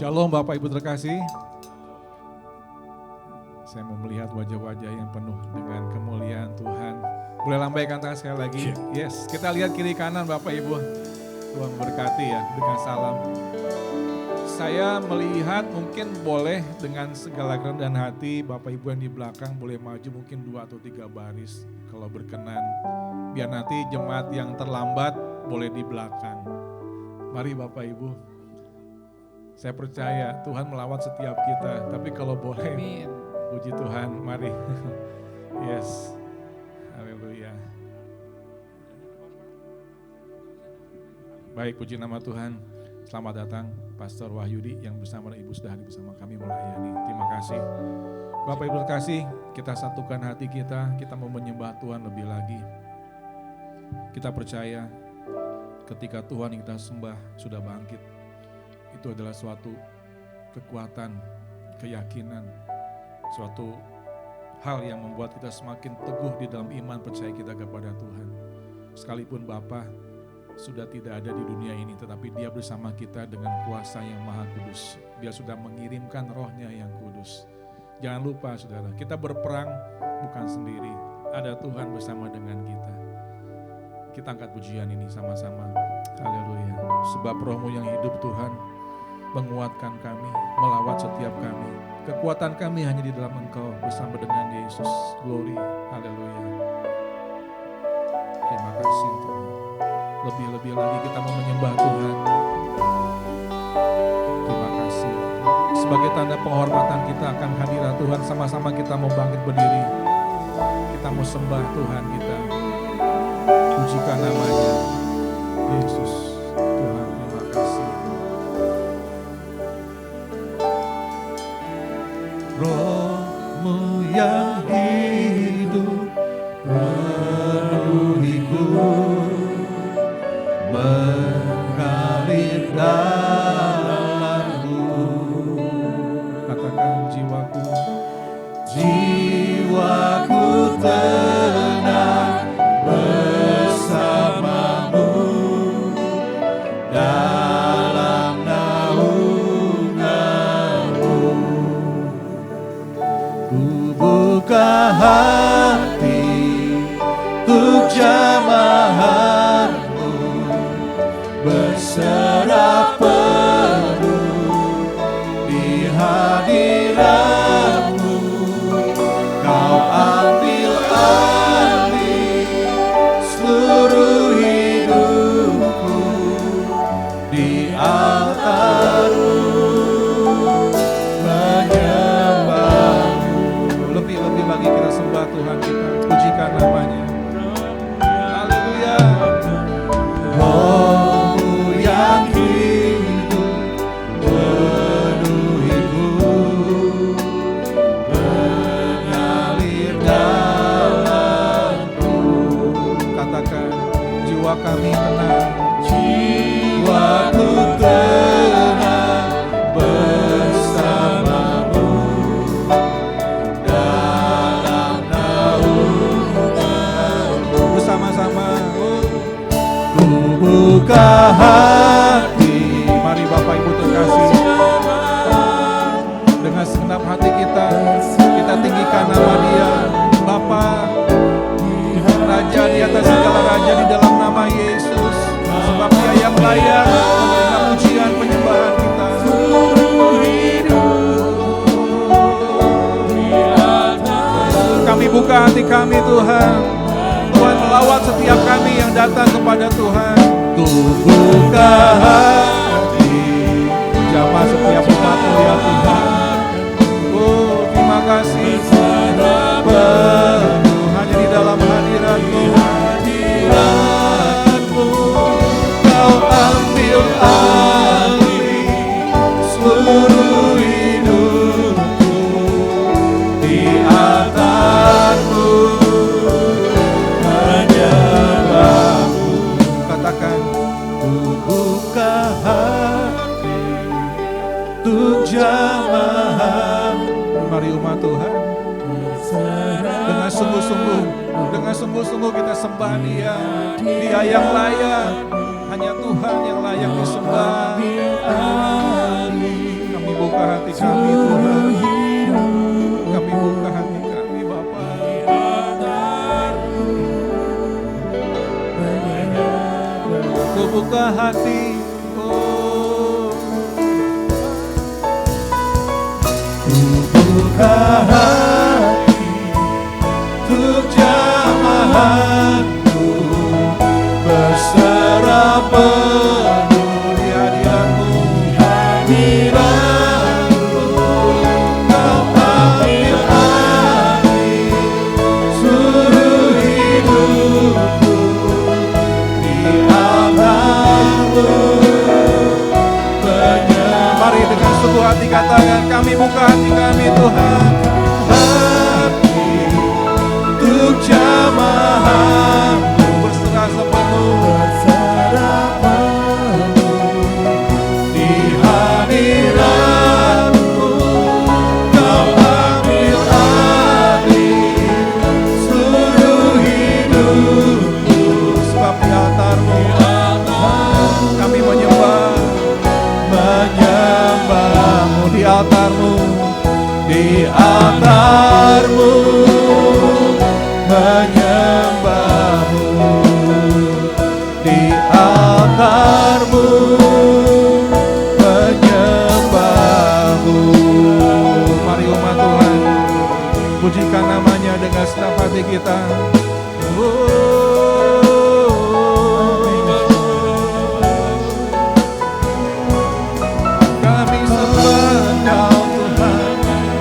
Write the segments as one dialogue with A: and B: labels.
A: Shalom Bapak Ibu terkasih. Saya mau melihat wajah-wajah yang penuh dengan kemuliaan Tuhan. Boleh lambaikan tangan sekali lagi. Yes, kita lihat kiri kanan Bapak Ibu. Tuhan berkati ya dengan salam. Saya melihat mungkin boleh dengan segala kerendahan hati Bapak Ibu yang di belakang boleh maju mungkin 2 atau 3 baris kalau berkenan. Biar nanti jemaat yang terlambat boleh di belakang. Mari Bapak Ibu. Saya percaya Tuhan melawat setiap kita, tapi kalau boleh,
B: Amin.
A: Puji Tuhan, mari. Yes, haleluya. Baik, puji nama Tuhan. Selamat datang Pastor Wahyudi yang bersama Ibu sudah hadir bersama kami melayani. Terima kasih. Bapak Ibu terkasih, kita satukan hati kita mau menyembah Tuhan lebih lagi. Kita percaya ketika Tuhan yang kita sembah sudah bangkit. Itu adalah suatu kekuatan, keyakinan, suatu hal yang membuat kita semakin teguh di dalam iman percaya kita kepada Tuhan. Sekalipun Bapa sudah tidak ada di dunia ini, tetapi Dia bersama kita dengan kuasa yang maha kudus. Dia sudah mengirimkan rohnya yang kudus. Jangan lupa saudara, kita berperang bukan sendiri. Ada Tuhan bersama dengan kita. Kita angkat pujian ini sama-sama. Haleluya. Sebab rohmu yang hidup Tuhan menguatkan kami, melawat setiap kami. Kekuatan kami hanya di dalam Engkau bersama dengan Yesus. Glory, haleluya. Terima kasih Tuhan. Lebih-lebih lagi kita mau menyembah Tuhan. Terima kasih. Sebagai tanda penghormatan kita akan hadirat Tuhan, sama-sama kita mau bangkit berdiri. Kita mau sembah Tuhan kita. Pujikan namanya. Yesus, Tuhan, terima kasih. Roh-Mu yang hidup penuhiku, mengalir dalamku. Katakan jiwaku tenang bersamamu dalam naunganmu. Ku buka hati untuk jamahanmu, berserah penuh di hadiratmu. Kau ambil alih seluruh hidupku di altarmu, menyembahmu. Lebih-lebih lagi kita sembah Tuhan kita, pujikan namanya. Haleluya. Roh-Mu yang hidup penuhiku, mengalir dalamku. Katakan jiwa kami tenang, jiwaku tenang bersamamu dalam naunganmu. Bersama-sama ku buka hati. Mari Bapak Ibu terkasih, dengan segenap hati kita tinggikan nama Dia. Bapa, Raja di atas segala raja, di dalam nama Yesus. Sebab Dia yang layak menerima pujian penyembahan kita. Kami buka hati kami Tuhan. Tuhan melawat setiap kami yang datang kepada Tuhan. Ku buka hati, jamah setiap umat-Mu ya Tuhan. Oh, terima kasih. Penuh hanya di dalam hadirat-Mu. Kau ambil alih seluruh hidupku di altar-Mu, menyembahmu. Katakan, ku buka hati untuk jamaah. Mari umat Tuhan, dengan sungguh-sungguh kita sembah Dia. Dia yang layak, hanya Tuhan yang layak disembah. Kami buka hati kami Tuhan. Kami buka hati kami Bapa. Ku buka hati. Buka hati untuk jamahanmu, berserah penuh di hadiratmu, Kau ambil alih seluruh hidupku di altarmu. Mari dengan satu hati katakan, kami buka hati kami Tuhan. Hati untuk jamahanmu, berserah sepenuh di hadiratmu. Kau ambil alih seluruh hidupku, sebab di altarmu kami menyembahmu, di altarmu, di altarmu menyembahmu, di altarmu menyembahmu. Mari umat Tuhan, pujikan namanya dengan segenap hati kita. Kami sembah Engkau Tuhan,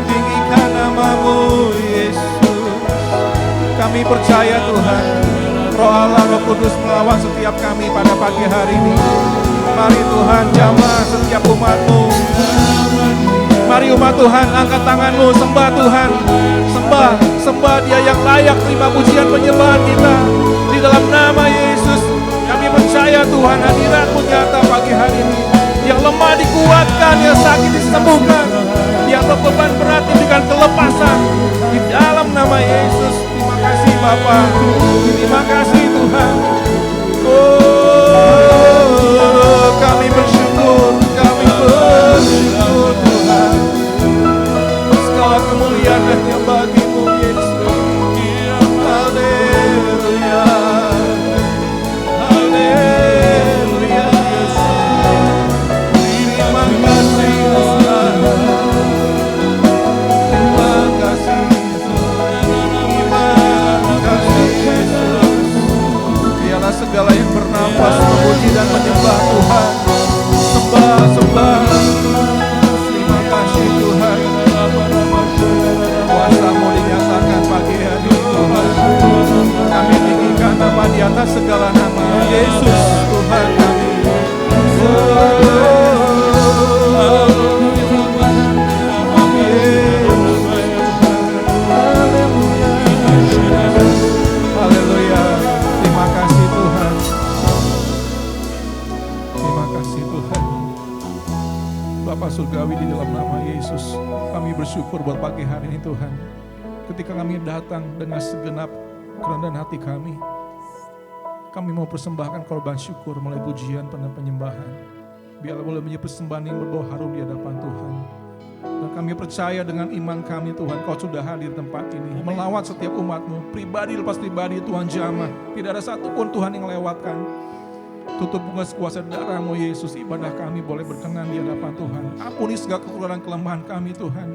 A: tinggikan namamu Yesus. Kami percaya Tuhan, Roh Allah, Roh Kudus melawat setiap kami pada pagi hari ini. Mari Tuhan jamah setiap umat-Mu. Mari umat Tuhan, angkat tanganmu, sembah Tuhan. Sembah Dia yang layak terima pujian penyembahan kita. Di dalam nama Yesus, kami percaya Tuhan hadirat-Mu nyata pagi hari ini. Yang lemah dikuatkan, yang sakit disembuhkan, yang berbeban berat diberikan kelepasan. Di dalam nama Yesus, terima kasih Bapa, terima kasih Tuhan. Oh, kami bersyukur Tuhan. Segala kemuliaan hanya bagi-Mu Yesus. Haleluya, haleluya. Terima kasih Tuhan, terima kasih, terima kasih Yesus. Biarlah segala yang bernafas memuji dan menyembah Tuhan. Sembah. Terima kasih Tuhan. Kuasa-Mu dinyatakan pagi hari ini Tuhan. Kami tinggikan nama di atas segala nama, Yesus Tuhan kami. Haleluya. Terima kasih Tuhan. Terima kasih Tuhan. Bapa Surgawi, di dalam nama Yesus, kami bersyukur buat pagi hari ini Tuhan. Ketika kami datang dengan segenap kerendahan hati kami mau persembahkan korban syukur melalui pujian dan penyembahan. Biarlah boleh menjadi persembahan yang berbau harum di hadapan Tuhan. Dan kami percaya dengan iman kami Tuhan, Kau sudah hadir di tempat ini, melawat setiap umat-Mu, pribadi lepas pribadi Tuhan jamah. Tidak ada satupun Tuhan yang lewatkan. Tutup bunga kuasa darah-Mu Yesus, ibadah kami boleh berkenan di hadapan Tuhan. Ampuni segala kekurangan kelemahan kami Tuhan.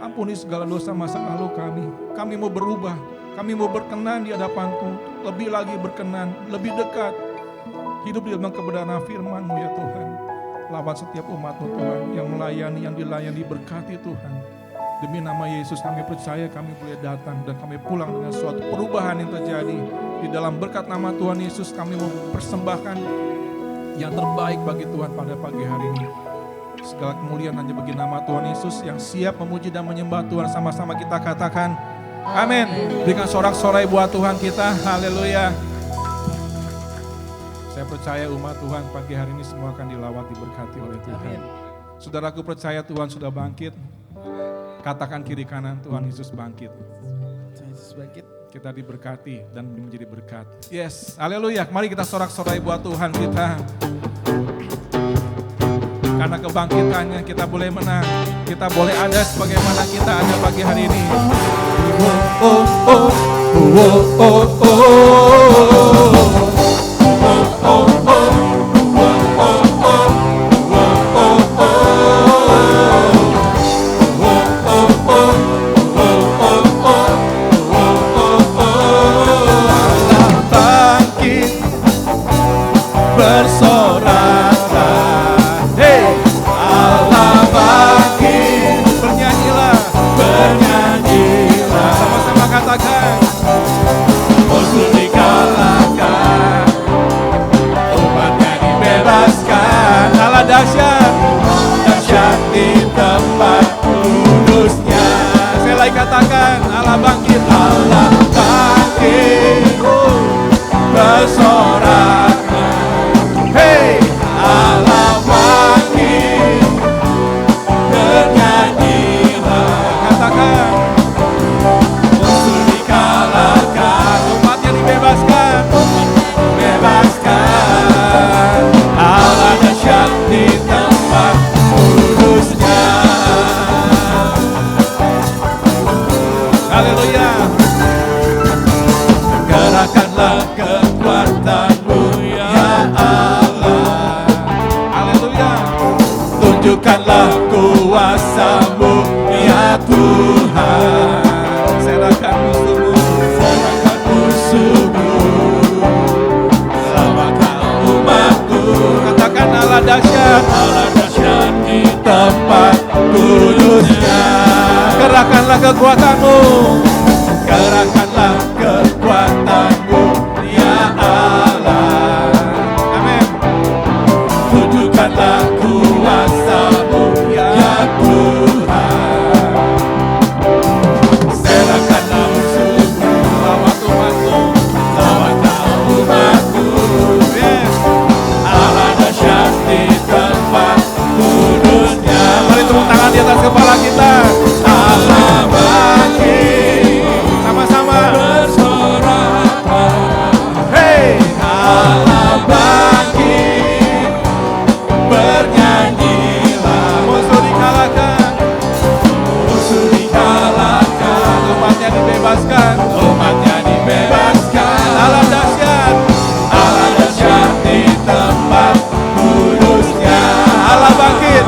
A: Ampuni segala dosa masa lalu kami. Kami mau berubah, kami mau berkenan di hadapan-Mu, lebih lagi berkenan, lebih dekat. Hidup di dalam kebenaran firman-Mu ya Tuhan. Lawat setiap umat-Mu Tuhan, yang melayani, yang dilayani, berkati Tuhan. Demi nama Yesus kami percaya kami boleh datang dan kami pulang dengan suatu perubahan yang terjadi. Di dalam berkat nama Tuhan Yesus kami mau persembahkan yang terbaik bagi Tuhan pada pagi hari ini. Segala kemuliaan hanya bagi nama Tuhan Yesus yang siap memuji dan menyembah Tuhan. Sama-sama kita katakan amin. Berikan sorak-sorai buat Tuhan kita. Haleluya. Saya percaya umat Tuhan pagi hari ini semua akan dilawat, diberkati oleh Tuhan. Amin. Saudaraku percaya Tuhan sudah bangkit. Katakan kiri kanan, Tuhan Yesus bangkit.
B: Yesus bangkit.
A: Kita diberkati dan menjadi berkat. Yes, haleluya. Mari kita sorak-sorai buat Tuhan kita. Karena kebangkitannya kita boleh menang. Kita boleh ada sebagaimana kita ada pagi hari ini.
C: Dahsyat di tempat kudusnya.
A: Saya lagi katakan, Allah bangkit,
C: Allah bangkit, bersoraklah. Hey, Allah bangkit, bernyanyilah.
A: katakan,
C: Musuh dikalahkan,
A: umatnya dibebaskan.
C: bebaskan. Allah dahsyat di tempat kudusnya.
A: Haleluya.
C: Gerakkanlah kekuatanmu ya Allah.
A: Haleluya.
C: Tunjukkanlah kuasamu ya Tuhan.
A: Serahkan musuhmu.
C: Serahkan musuhmu, selamatkan umatmu.
A: Katakan Allah dahsyat.
C: Allah dahsyat di tempat kudusnya.
A: Gerakkanlah kekuatanmu.
C: Gerakkanlah kekuatanmu ya Allah.
A: Amin.
C: Tunjukkanlah kuasamu ya Tuhan. Serahkanlah musuhmu,
A: Selamat umatmu.
C: selamatkan umatmu.
A: Yes.
C: Allah dahsyat di tempat kudusnya.
A: Mari tepuk tangan di atas kepala kita.
C: Allah bangkit,
A: Sama-sama.
C: bersoraklah.
A: Hey.
C: Allah bangkit, bernyanyilah.
A: Musuh dikalahkan.
C: Musuh dikalahkan,
A: Umatnya dibebaskan.
C: umatnya dibebaskan.
A: Allah dahsyat.
C: Allah dahsyat di tempat kudusnya.
A: Allah bangkit.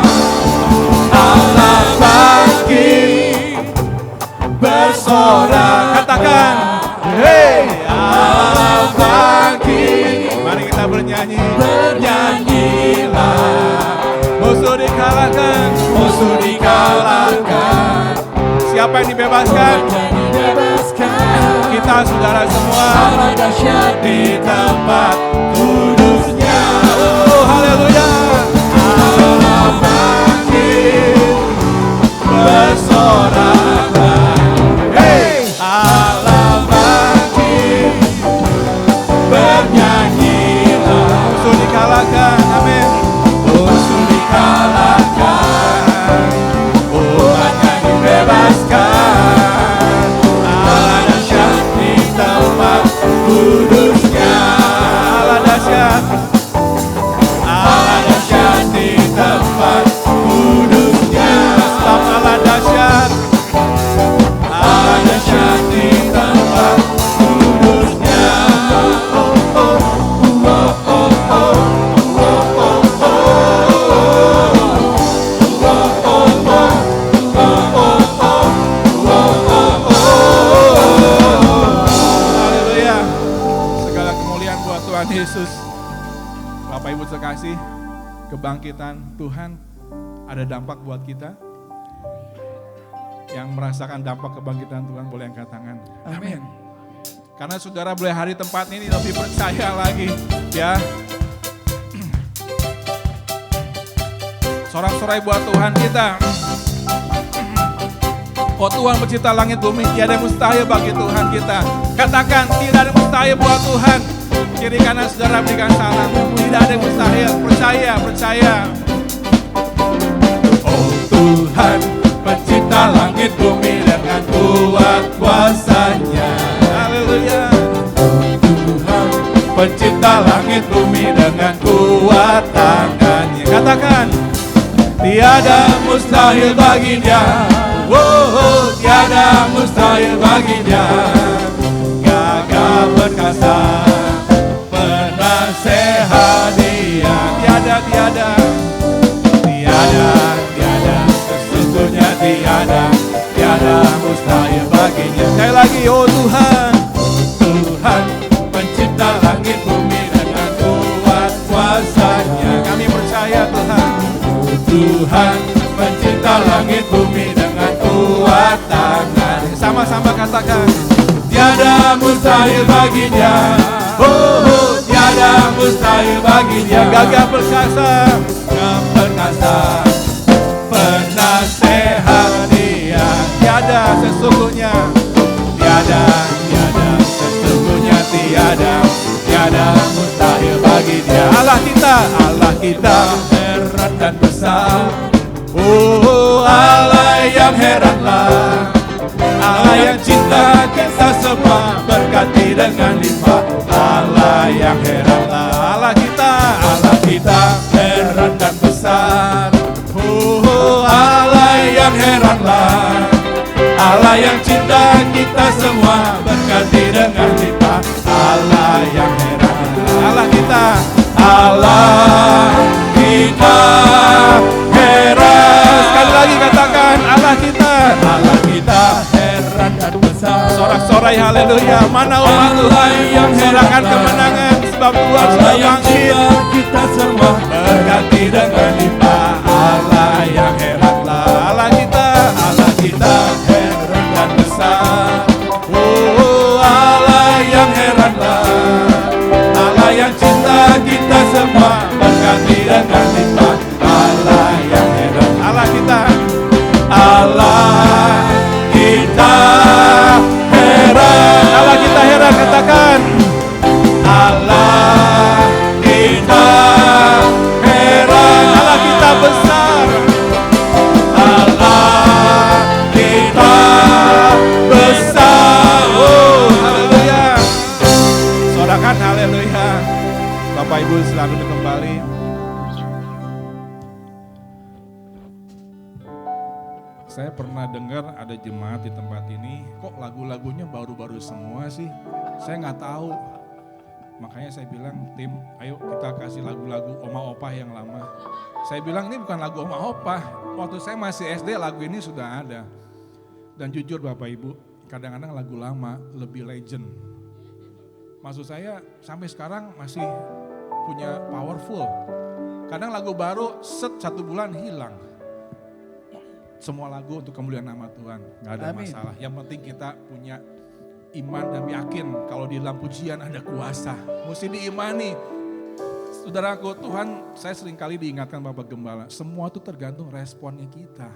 C: Allah bangkit, bersorak.
A: Katakan. Hey.
C: Allah bangkit,
A: Mari kita bernyanyi.
C: bernyanyilah.
A: Musuh dikalahkan.
C: Musuh dikalahkan,
A: Siapa yang dibebaskan?
C: jadi bebaskan.
A: Kita saudara semua.
C: Allah dahsyat di tempat kudusnya.
A: Oh, haleluya.
C: Allah bangkit, bersoraklah.
A: Hey.
C: Allah bangkit, bernyanyilah.
A: Musuh dikalahkan. Amin.
C: Musuh dikalahkan, umatnya dibebaskan. Allah dahsyat di tempat kudusnya.
A: Allah dahsyat.
C: Allah dahsyat di tempat kudusnya.
A: Allah dahsyat.
C: Allah dahsyat di tempat kudusnya.
A: Haleluya. Segala kemuliaan buat Tuhan Yesus. Bapak Ibu terkasih, kebangkitan Tuhan ada dampak buat kita. Yang merasakan dampak kebangkitan Tuhan boleh angkat tangan. Amin. Karena saudara boleh hari tempat ini lebih percaya lagi, ya. Sorak-sorai buat Tuhan kita. Oh Tuhan pencipta langit bumi, tiada yang mustahil bagi Tuhan kita. Katakan, tidak ada yang mustahil buat Tuhan. Kiri kanan saudara berikan salam. Tidak ada yang mustahil, percaya, percaya.
C: Oh Tuhan, pencipta langit bumi dengan kuat kuasa-Nya.
A: Haleluya.
C: Tuhan, pencipta langit bumi dengan kuat tangan-Nya.
A: Katakan,
C: mustahil baginya. Tiada mustahil baginya. Gagah perkasa, penasehat Dia. Tiada, sesungguhnya tiada mustahil baginya. Sekali lagi, oh Tuhan, Tuhan pencipta langit bumi dengan kuat kuasa-Nya. Kami percaya Tuhan, Tuhan pencipta langit bumi dengan kuat tangan. Sama-sama katakan, tiada mustahil baginya. Tiada mustahil baginya. Gagah perkasa, penasehat Dia. Tiada sesungguhnya, sesungguhnya tiada mustahil bagi Dia. Allah kita heran dan besar. Allah yang heranlah, Allah yang cinta kita semua, berkati dengan limpah. Allah yang heranlah, Allah kita heran dan besar. Allah yang heranlah, Allah yang cinta kita semua, berkati dengan limpah. Allah yang heran, Allah kita heran. Sekali lagi katakan, Allah kita heran dan besar. Sorak-sorai haleluya. Mana umat Tuhan yang sorakan kemenangan, sebab Tuhan sudah bangkit. Kita semua berkati dengan limpah. Allah yang heranlah, Allah kita heran dan besar. Allah yang heranlah, Allah yang cinta kita semua, berkati dengan limpah. Allah yang heran, Allah kita heran. Allah kita heran, katakan Allah kita heran. Allah kita besar, Allah kita besar. Haleluya. Sorakan haleluya. Bapak Ibu silakan duduk kembali.
A: Saya pernah dengar ada jemaat di tempat ini, kok lagu-lagunya baru-baru semua sih? Saya nggak tahu. Makanya saya bilang, tim, ayo kita kasih lagu-lagu Oma Opah yang lama. Saya bilang ini bukan lagu Oma Opah. Waktu saya masih SD lagu ini sudah ada. Dan jujur Bapak Ibu, kadang-kadang lagu lama lebih legend. Maksud saya sampai sekarang masih punya powerful. Kadang lagu baru satu bulan hilang. Semua lagu untuk kemuliaan nama Tuhan, gak ada masalah. Yang penting kita punya iman dan yakin kalau di dalam pujian ada kuasa. Mesti diimani. Saudaraku, Tuhan, saya seringkali diingatkan Bapak Gembala, semua itu tergantung responnya kita.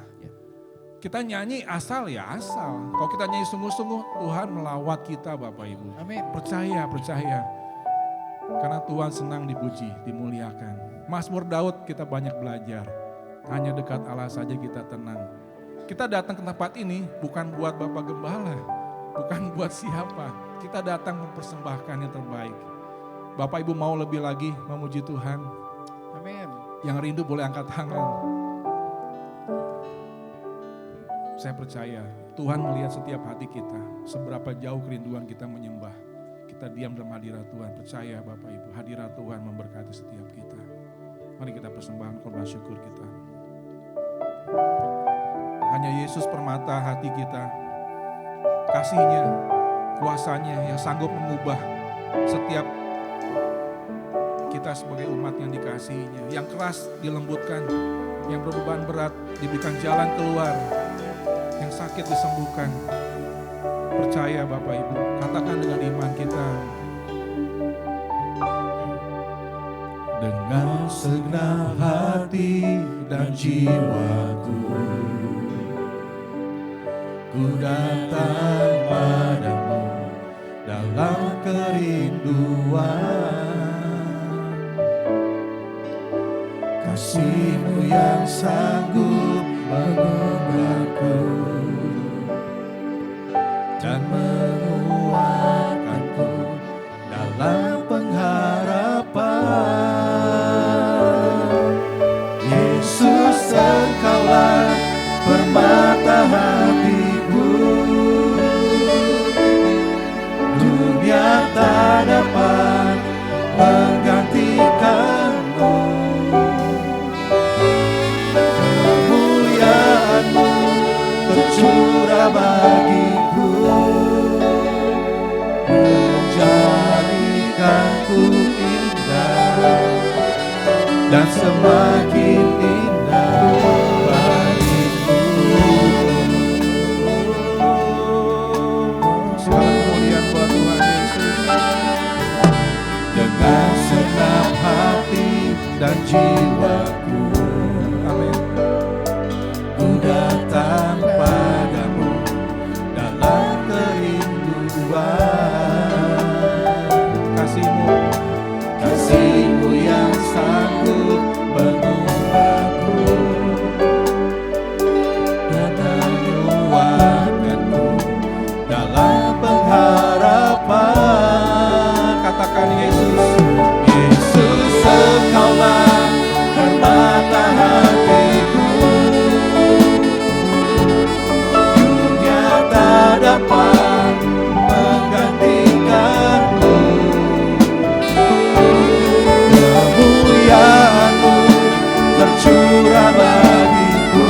A: Kita nyanyi asal ya asal. Kalau kita nyanyi sungguh-sungguh, Tuhan melawat kita Bapak Ibu.
B: Amin.
A: Percaya. Karena Tuhan senang dipuji, dimuliakan. Mazmur Daud kita banyak belajar. Hanya dekat Allah saja kita tenang. Kita datang ke tempat ini bukan buat Bapak Gembala, bukan buat siapa. Kita datang mempersembahkan yang terbaik. Bapak Ibu mau lebih lagi memuji Tuhan?
B: Amin.
A: Yang rindu boleh angkat tangan. Saya percaya Tuhan melihat setiap hati kita, seberapa jauh kerinduan kita menyembah. Kita diam dalam hadirat Tuhan. Percaya Bapak Ibu, hadirat Tuhan memberkati setiap kita. Mari kita persembahkan korban syukur kita. Hanya Yesus permata hati kita. Kasih-Nya, kuasanya yang sanggup mengubah setiap kita sebagai umat yang dikasihinya. Yang keras dilembutkan, yang berbeban berat diberikan jalan keluar, yang sakit disembuhkan. Percaya Bapak Ibu, katakan dengan iman kita.
C: Dengan segenap hati dan jiwaku, ku datang padamu dalam kerinduan. Kasih-Mu yang sanggup mengubahku dan menguatkanku dalam pengharapan. Yesus, Engkaulah bagiku, menjadikanku indah dan semakin indah bagiku. Segala kemuliaan buat Tuhan Yesus. Dengan senang hati dan jiwaku, amin, ku datang padamu dalam kerinduan. Kasih-Mu yang sanggup mengubahku dan menguatkanku dalam pengharapan. Katakan Yesus, Yesus Engkaulah permata hatiku. Dunia tak dapat menggantikanmu. Kemuliaan-Mu tercurah bagiku,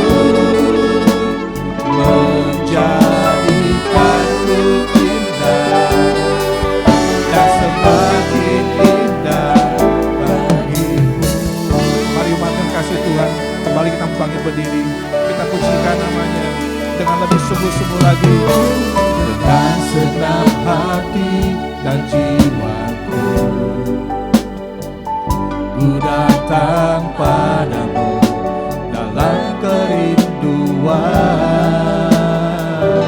C: menjadikanku indah dan semakin indah bagimu. Mari umatkan kasih Tuhan, kembali kita bangkit berdiri, kita pujikan namanya dengan lebih sungguh-sungguh lagi. Dengan senang hati dan jiwaku, ku datang padamu dalam kerinduan.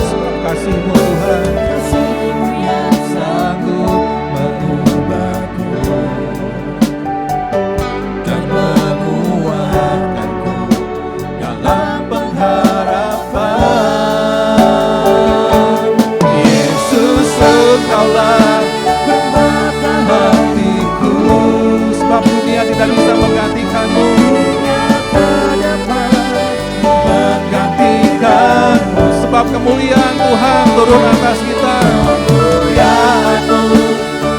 C: Sebab kasih-Mu Tuhan, kasih-Mu yang sanggup mengubahku dan menguatkanku dalam pengharapan. Yesus Engkaulah permata hatiku, sebab dunia tidak bisa menggantikanmu. Menggantikanmu, sebab kemuliaan Tuhan turun atas kita. Kemuliaan-Mu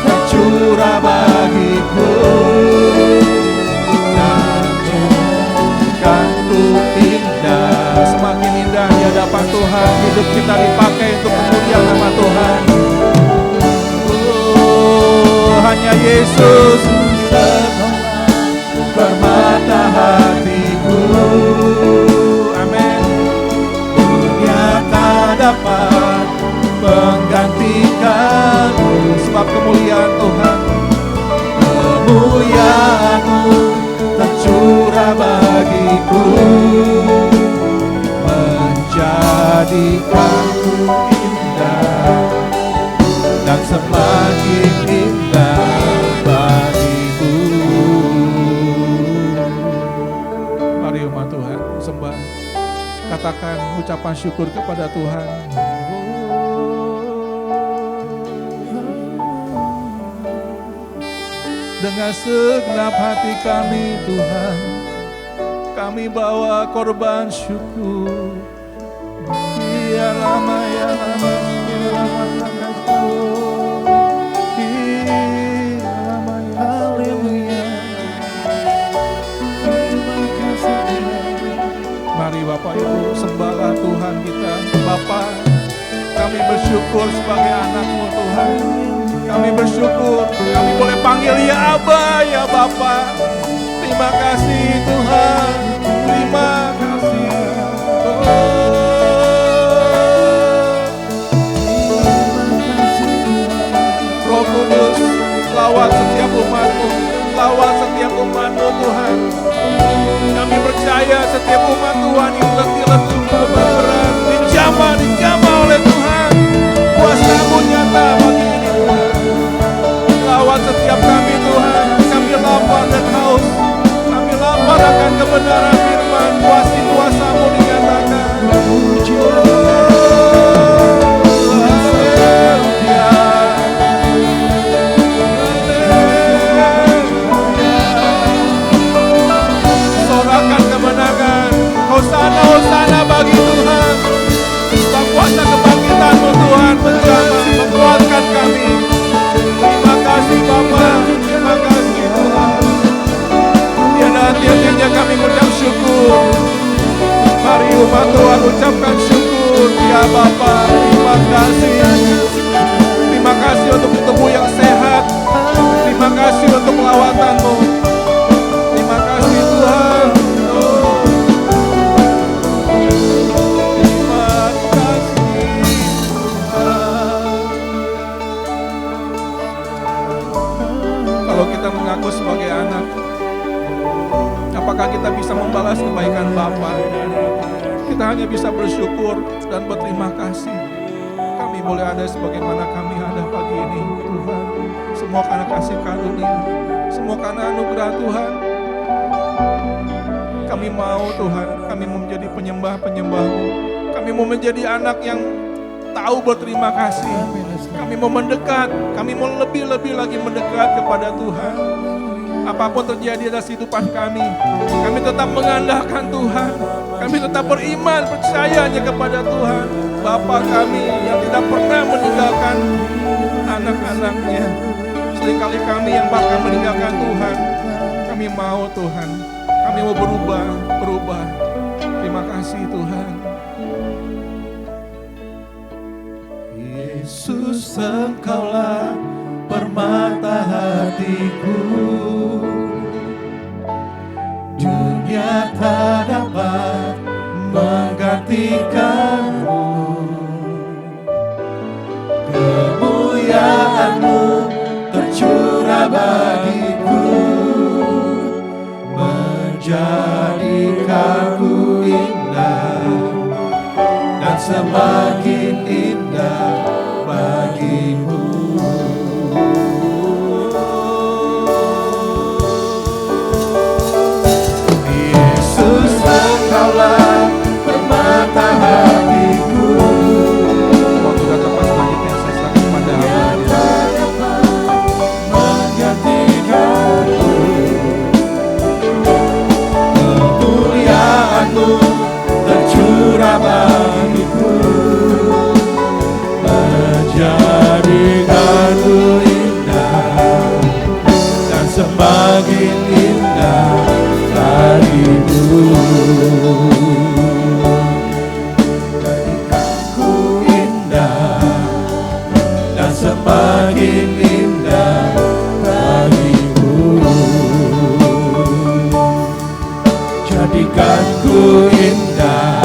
C: tercurah bagiku dan menjadikanku indah, semakin indah di hadapan Tuhan. Hidup kita dipakai untuk kemuliaan nama Tuhan. Hanya Yesus permata hatiku, amin. Dunia tak dapat menggantikanmu, sebab kemuliaan Tuhan. Kemuliaan-Mu tercurah bagiku, menjadikanku indah dan semakin indah bagiku. Mari umat Tuhan sembah, katakan ucapan syukur kepada Tuhan. Dengan segenap hati kami Tuhan, kami bawa korban syukur. Ya lama, ya lama, ya lama, haleluya. Mari Bapak Ibu sembahlah Tuhan kita. Bapak, kami bersyukur sebagai anak-Mu Tuhan. Kami bersyukur, kami boleh panggil ya Aba, ya Bapa. Terima kasih Tuhan, terima kasih. Roh Kudus, lawat setiap umat-Mu, lawat setiap umat-Mu Tuhan. Kami percaya setiap umat Tuhan yang letih-letih berberat, dijamah oleh Tuhan. Kuasa-Mu nyata bagi ini Tuhan. Lawat setiap kami Tuhan, kami lapar dan haus, kami lapar akan kebenaran firman. Kuasa-Mu dinyatakan. Sorakan kemenangan, hosana, hosana bagi Tuhan. Sebab kuasa kebangkitan-Mu Tuhan menjamah, menguatkan kami. Terima kasih Bapa, terima kasih Tuhan. Tiada hati-hatinya kami mengucap syukur. Mari umat Tuhan ucapkan syukur, ya Bapa.
A: kasih. Terima kasih untuk tubuh yang sehat. Terima kasih untuk lawatan-Mu. Terima kasih Tuhan. Oh. Terima kasih Tuhan. Kalau kita mengaku sebagai anak, apakah kita bisa membalas kebaikan Bapa? Kita hanya bisa bersyukur dan berterima kasih. Kami boleh ada sebagaimana kami ada pagi ini, Tuhan. Semua karena kasih karunia, semua karena anugerah Tuhan. Kami mau Tuhan, kami mau menjadi penyembah-penyembah-Mu. Kami mau menjadi anak yang tahu berterima kasih. Kami mau mendekat, kami mau lebih-lebih lagi mendekat kepada Tuhan. Apapun terjadi atas kehidupan kami tetap mengandalkan Tuhan. Kami tetap beriman, percayanya kepada Tuhan. Bapa kami yang tidak pernah meninggalkan anak-anaknya. Seringkali kami yang bahkan meninggalkan Tuhan. Kami mau Tuhan, kami mau berubah. Terima kasih Tuhan.
C: Yesus, Engkaulah permata hatiku. Dunia tak dapat menggantikan-Mu. Kemuliaan-Mu tercurah bagiku, menjadikanku indah dan semakin indah bagimu. Yesus, Engkaulah permata hatiku.
A: Waktu datang pas selanjutnya saya serahkan kepada Hamba.
C: Menggantikanku, kemuliaan-Mu tercurah bagiku, menjadikanku indah dan semakin indah bagimu. Jadikanku indah dan semakin indah bagimu. Jadikanku indah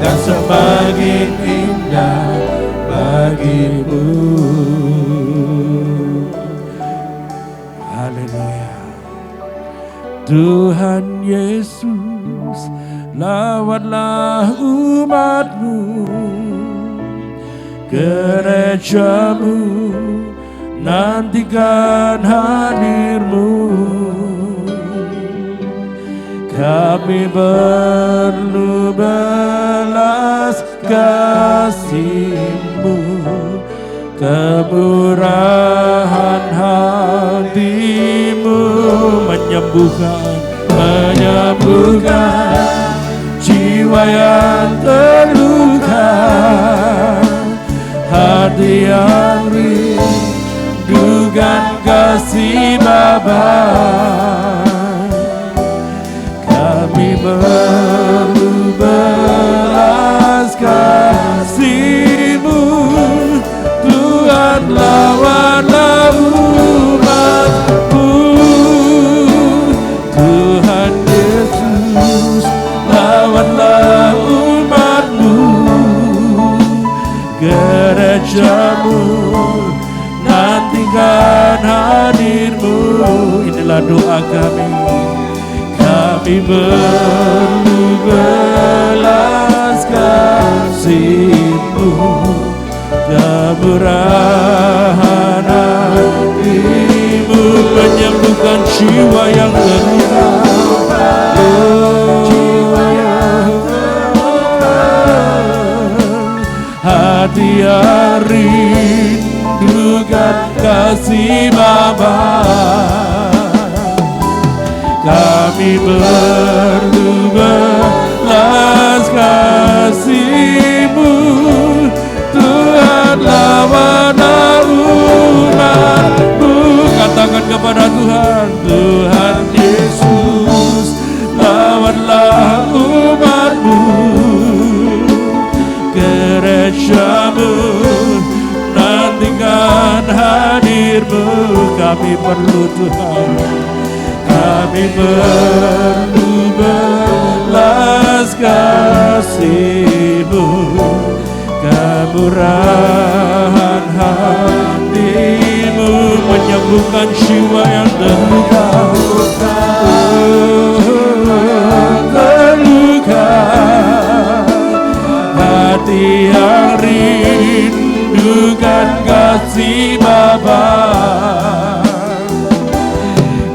C: dan semakin indah bagimu. Haleluya. Tuhan Yesus, lawatlah umat-Mu, gereja-Mu nantikan hadir-Mu. Kami perlu belas kasih-Mu, kemurahan hati-Mu menyembuhkan jiwa yang terluka, hati yang rindukan kasih Bapa. Kami perlu belas kasih-Mu, Tuhan, lawatlah umat-Mu. Tuhan Yesus, lawatlah umat-Mu, gereja-Mu nantikan hadir-Mu. Inilah doa kami. Kami perlu belas kasih-Mu, kemurahan hati-Mu menyembuhkan jiwa yang terluka. Jiwa yang terluka, hati yang rindukan kasih Bapa. Kami perlu belas kasih-Mu, Tuhan, lawatlah umat-Mu. Katakan kepada Tuhan, Tuhan Yesus, lawatlah umat-Mu, gereja wajah-Mu, nantikan hadir-Mu. Kami perlu Tuhan, kami perlu belas kasih-Mu, kemurahan hati-Mu menyembuhkan jiwa yang terluka. Terluka, hati yang rindukan kasih Bapa.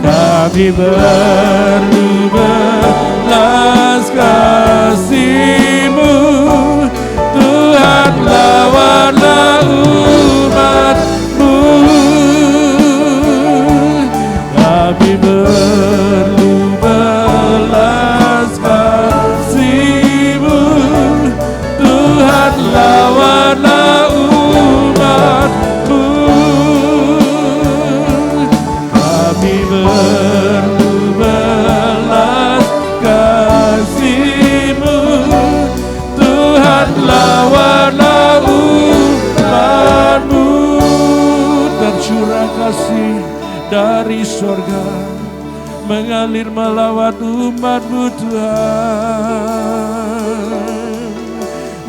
C: Kami perlu belas kasih-Mu, Tuhan, lawanlah umat-Mu. Kami perlu belas kasih-Mu, Tuhan, lawanlah umat-Mu. Kami perlu belas kasih-Mu, Tuhan, lawanlah umat-Mu. Tercurah kasih dari sorga mengalir melawat umat-Mu Tuhan,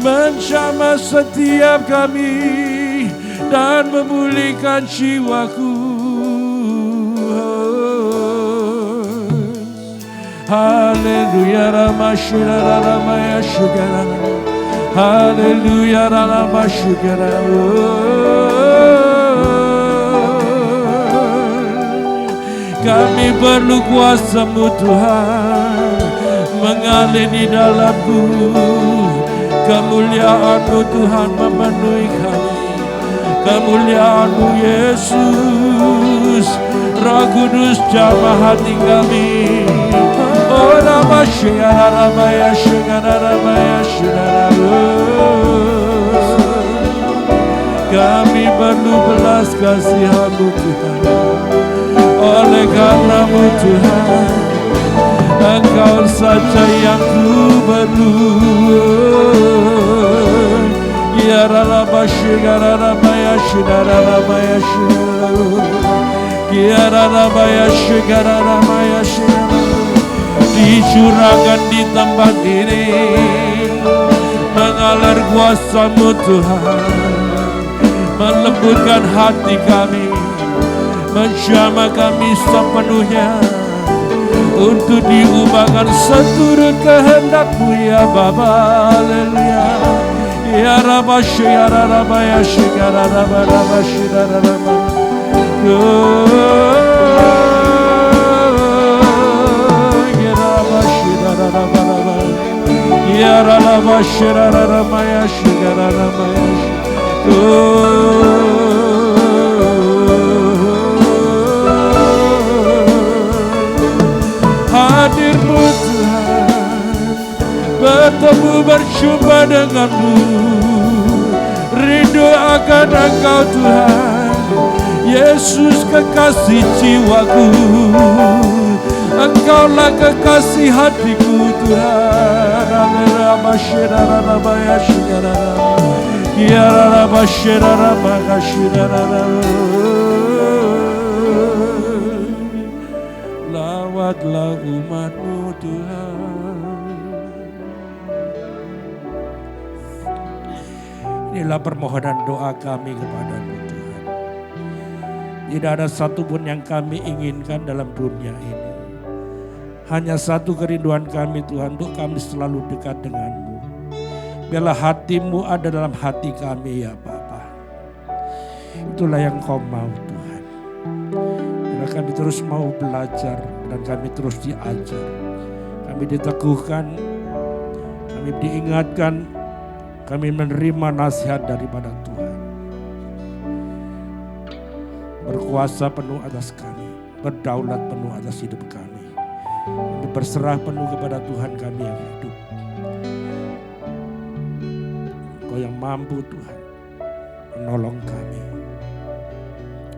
C: menjamah setiap kami dan memulihkan jiwaku. Haleluya, Ramashira Ramaya Shugara, Haleluya, Ramashugara. Kami perlu kuasa-Mu Tuhan, mengalir di dalamku. Kemuliaan-Mu Tuhan memenuhi kami. Kemuliaan-Mu Yesus, Roh Kudus jamah hati kami. Oh Ramashya Ramaya Shugara Ramaya Shugara. Kami perlu belas kasihan-Mu Tuhan. Oleh karena-Mu Tuhan, Engkau saja yang ku perlu. Ya Rabashigara Ramaya Shidara Ramaya Shidara, Ya Rabaya Shigara Ramaya Shidara. Dicurahkan di tempat ini, mengalir kuasa-Mu Tuhan, melembutkan hati kami, menjamah kami sepenuhnya untuk diubahkan seturut kehendak-Mu ya Bapa. Haleluya. Ya Rabasy ya Rabaya Shigara Rabaya Shigara Rabaya. Ya Rabasy ya Rabaya Shigara Rabaya. Hadir-Mu Tuhan, bertemu berjumpa dengan-Mu, rindu akan Engkau Tuhan, Yesus kekasih jiwaku, Engkaulah kekasih hatiku Tuhan. Lawatlah umat-Mu Tuhan. Inilah permohonan doa kami kepada-Mu Tuhan. Tidak ada satupun yang kami inginkan dalam dunia ini. Hanya satu kerinduan kami Tuhan, untuk kami selalu dekat dengan-Mu. Biarlah hati-Mu ada dalam hati kami ya Bapa. Itulah yang Kau mau Tuhan. Biarlah kami terus mau belajar dan kami terus diajar. Kami diteguhkan, kami diingatkan, kami menerima nasihat daripada Tuhan. Berkuasa penuh atas kami, berdaulat penuh atas hidup kami. Kami berserah penuh kepada Tuhan kami yang hidup. Kau yang mampu Tuhan menolong kami.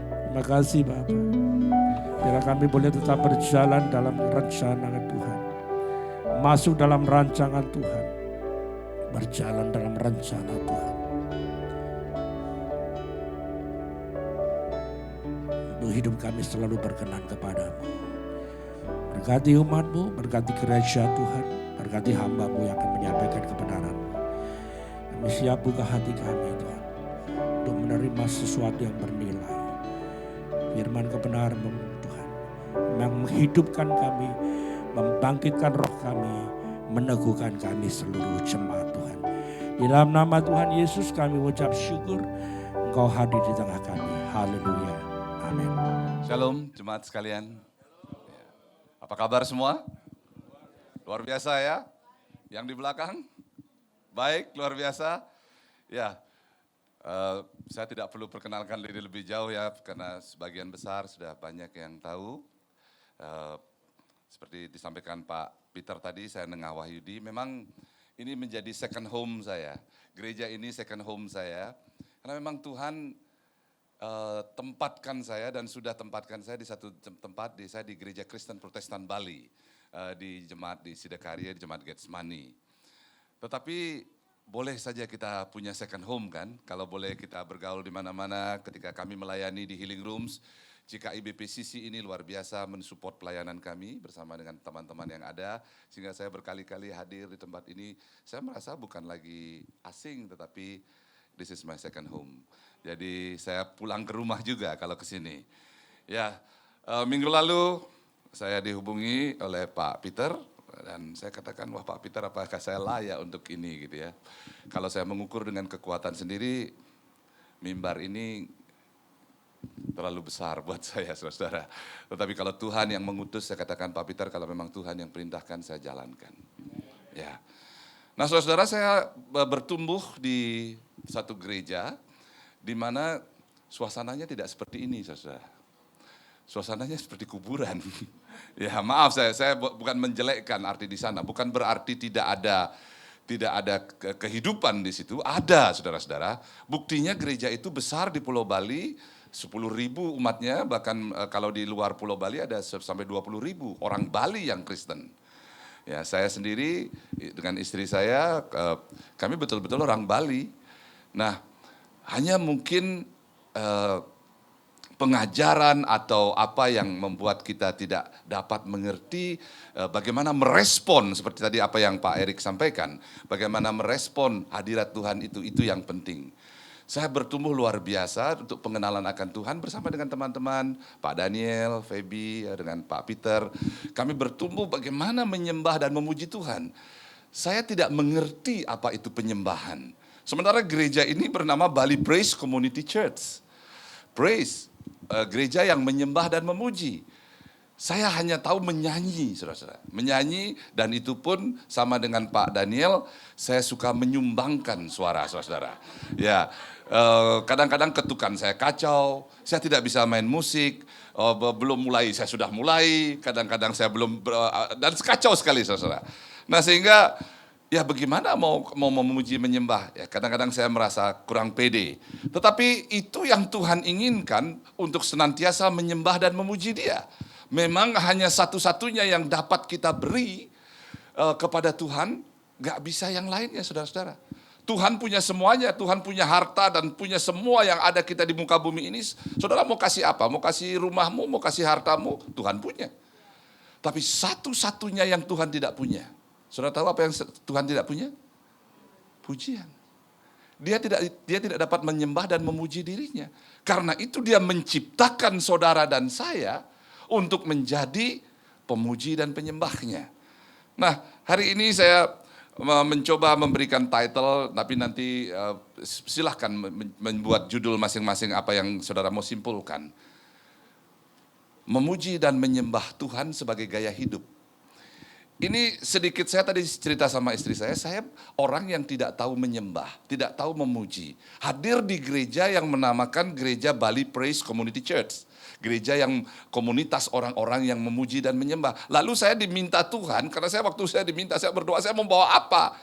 C: Terima kasih Bapa. Biar kami boleh tetap berjalan dalam rencana Tuhan. Masuk dalam rancangan Tuhan. Berjalan dalam rencana Tuhan.
D: untuk hidup kami selalu berkenan kepadamu. Berkati umat-Mu, berkati gereja Tuhan, berkati hamba-Mu yang akan menyampaikan kebenaran-Mu. Kami siap buka hati kami Tuhan, untuk menerima sesuatu yang bernilai. Firman kebenaran-Mu Tuhan, yang menghidupkan kami, membangkitkan roh kami, meneguhkan kami seluruh jemaat Tuhan. Di dalam nama Tuhan Yesus kami ucap syukur, Engkau hadir di tengah kami. Haleluya. Amin.
E: Shalom jemaat sekalian. Apa kabar semua? Luar biasa ya. Yang di belakang? Baik, luar biasa. Ya, saya tidak perlu perkenalkan diri lebih jauh ya, karena sebagian besar sudah banyak yang tahu. Seperti disampaikan Pak Peter tadi, saya Nengah Wahyudi. Memang ini menjadi second home saya. Gereja ini second home saya. Karena memang Tuhan tempatkan saya dan sudah tempatkan saya di satu tempat, saya di Gereja Kristen Protestan Bali, di jemaat di Sidakarya, di jemaat Getsemani. Tetapi boleh saja kita punya second home kan, kalau boleh kita bergaul di mana-mana ketika kami melayani di Healing Rooms. Jika IBPCC ini luar biasa mensupport pelayanan kami bersama dengan teman-teman yang ada, sehingga saya berkali-kali hadir di tempat ini. Saya merasa bukan lagi asing, tetapi this is my second home. Jadi saya pulang ke rumah juga kalau ke sini. Ya, minggu lalu saya dihubungi oleh Pak Peter dan saya katakan, wah Pak Peter, apakah saya layak untuk ini gitu ya. Kalau saya mengukur dengan kekuatan sendiri, mimbar ini terlalu besar buat saya, saudara. Tetapi kalau Tuhan yang mengutus, saya katakan Pak Peter, kalau memang Tuhan yang perintahkan, saya jalankan. Ya. Nah, saudara, saya bertumbuh di satu gereja di mana suasananya tidak seperti ini, saudara. Suasananya seperti kuburan. Ya, maaf saya bukan menjelekkan arti di sana, bukan berarti tidak ada kehidupan di situ. Ada, saudara-saudara. Buktinya gereja itu besar di Pulau Bali, 10.000 umatnya, bahkan kalau di luar Pulau Bali ada sampai 20.000 orang Bali yang Kristen. Ya, saya sendiri dengan istri saya, kami betul-betul orang Bali. Nah, hanya mungkin pengajaran atau apa yang membuat kita tidak dapat mengerti bagaimana merespon, seperti tadi apa yang Pak Erik sampaikan, bagaimana merespon hadirat Tuhan itu yang penting. Saya bertumbuh luar biasa untuk pengenalan akan Tuhan bersama dengan teman-teman, Pak Daniel, Feby, dengan Pak Peter. Kami bertumbuh bagaimana menyembah dan memuji Tuhan. Saya tidak mengerti apa itu penyembahan. Sementara gereja ini bernama Bali Praise Community Church. Praise, gereja yang menyembah dan memuji. Saya hanya tahu menyanyi, saudara-saudara. Menyanyi, dan itu pun sama dengan Pak Daniel, saya suka menyumbangkan suara, saudara-saudara. Ya, kadang-kadang ketukan saya kacau, saya tidak bisa main musik, belum mulai, saya sudah mulai, kadang-kadang saya belum, dan kacau sekali, saudara-saudara. Nah, sehingga ya bagaimana mau memuji menyembah, ya kadang-kadang saya merasa kurang pede. Tetapi itu yang Tuhan inginkan untuk senantiasa menyembah dan memuji Dia. Memang hanya satu-satunya yang dapat kita beri kepada Tuhan, gak bisa yang lainnya, saudara-saudara. Tuhan punya semuanya, Tuhan punya harta dan punya semua yang ada kita di muka bumi ini. Saudara mau kasih apa? Mau kasih rumahmu, mau kasih hartamu, Tuhan punya. Tapi satu-satunya yang Tuhan tidak punya. Saudara tahu apa yang Tuhan tidak punya? Pujian. Dia tidak dapat menyembah dan memuji dirinya. Karena itu dia menciptakan saudara dan saya untuk menjadi pemuji dan penyembahnya. Nah, hari ini saya mencoba memberikan title, tapi nanti silahkan membuat judul masing-masing apa yang saudara mau simpulkan. Memuji dan menyembah Tuhan sebagai gaya hidup. Ini sedikit, saya tadi cerita sama istri saya orang yang tidak tahu menyembah, tidak tahu memuji. Hadir di gereja yang menamakan Gereja Bali Praise Community Church. Gereja yang komunitas orang-orang yang memuji dan menyembah. Lalu saya diminta Tuhan, karena waktu saya diminta, saya berdoa, saya membawa apa?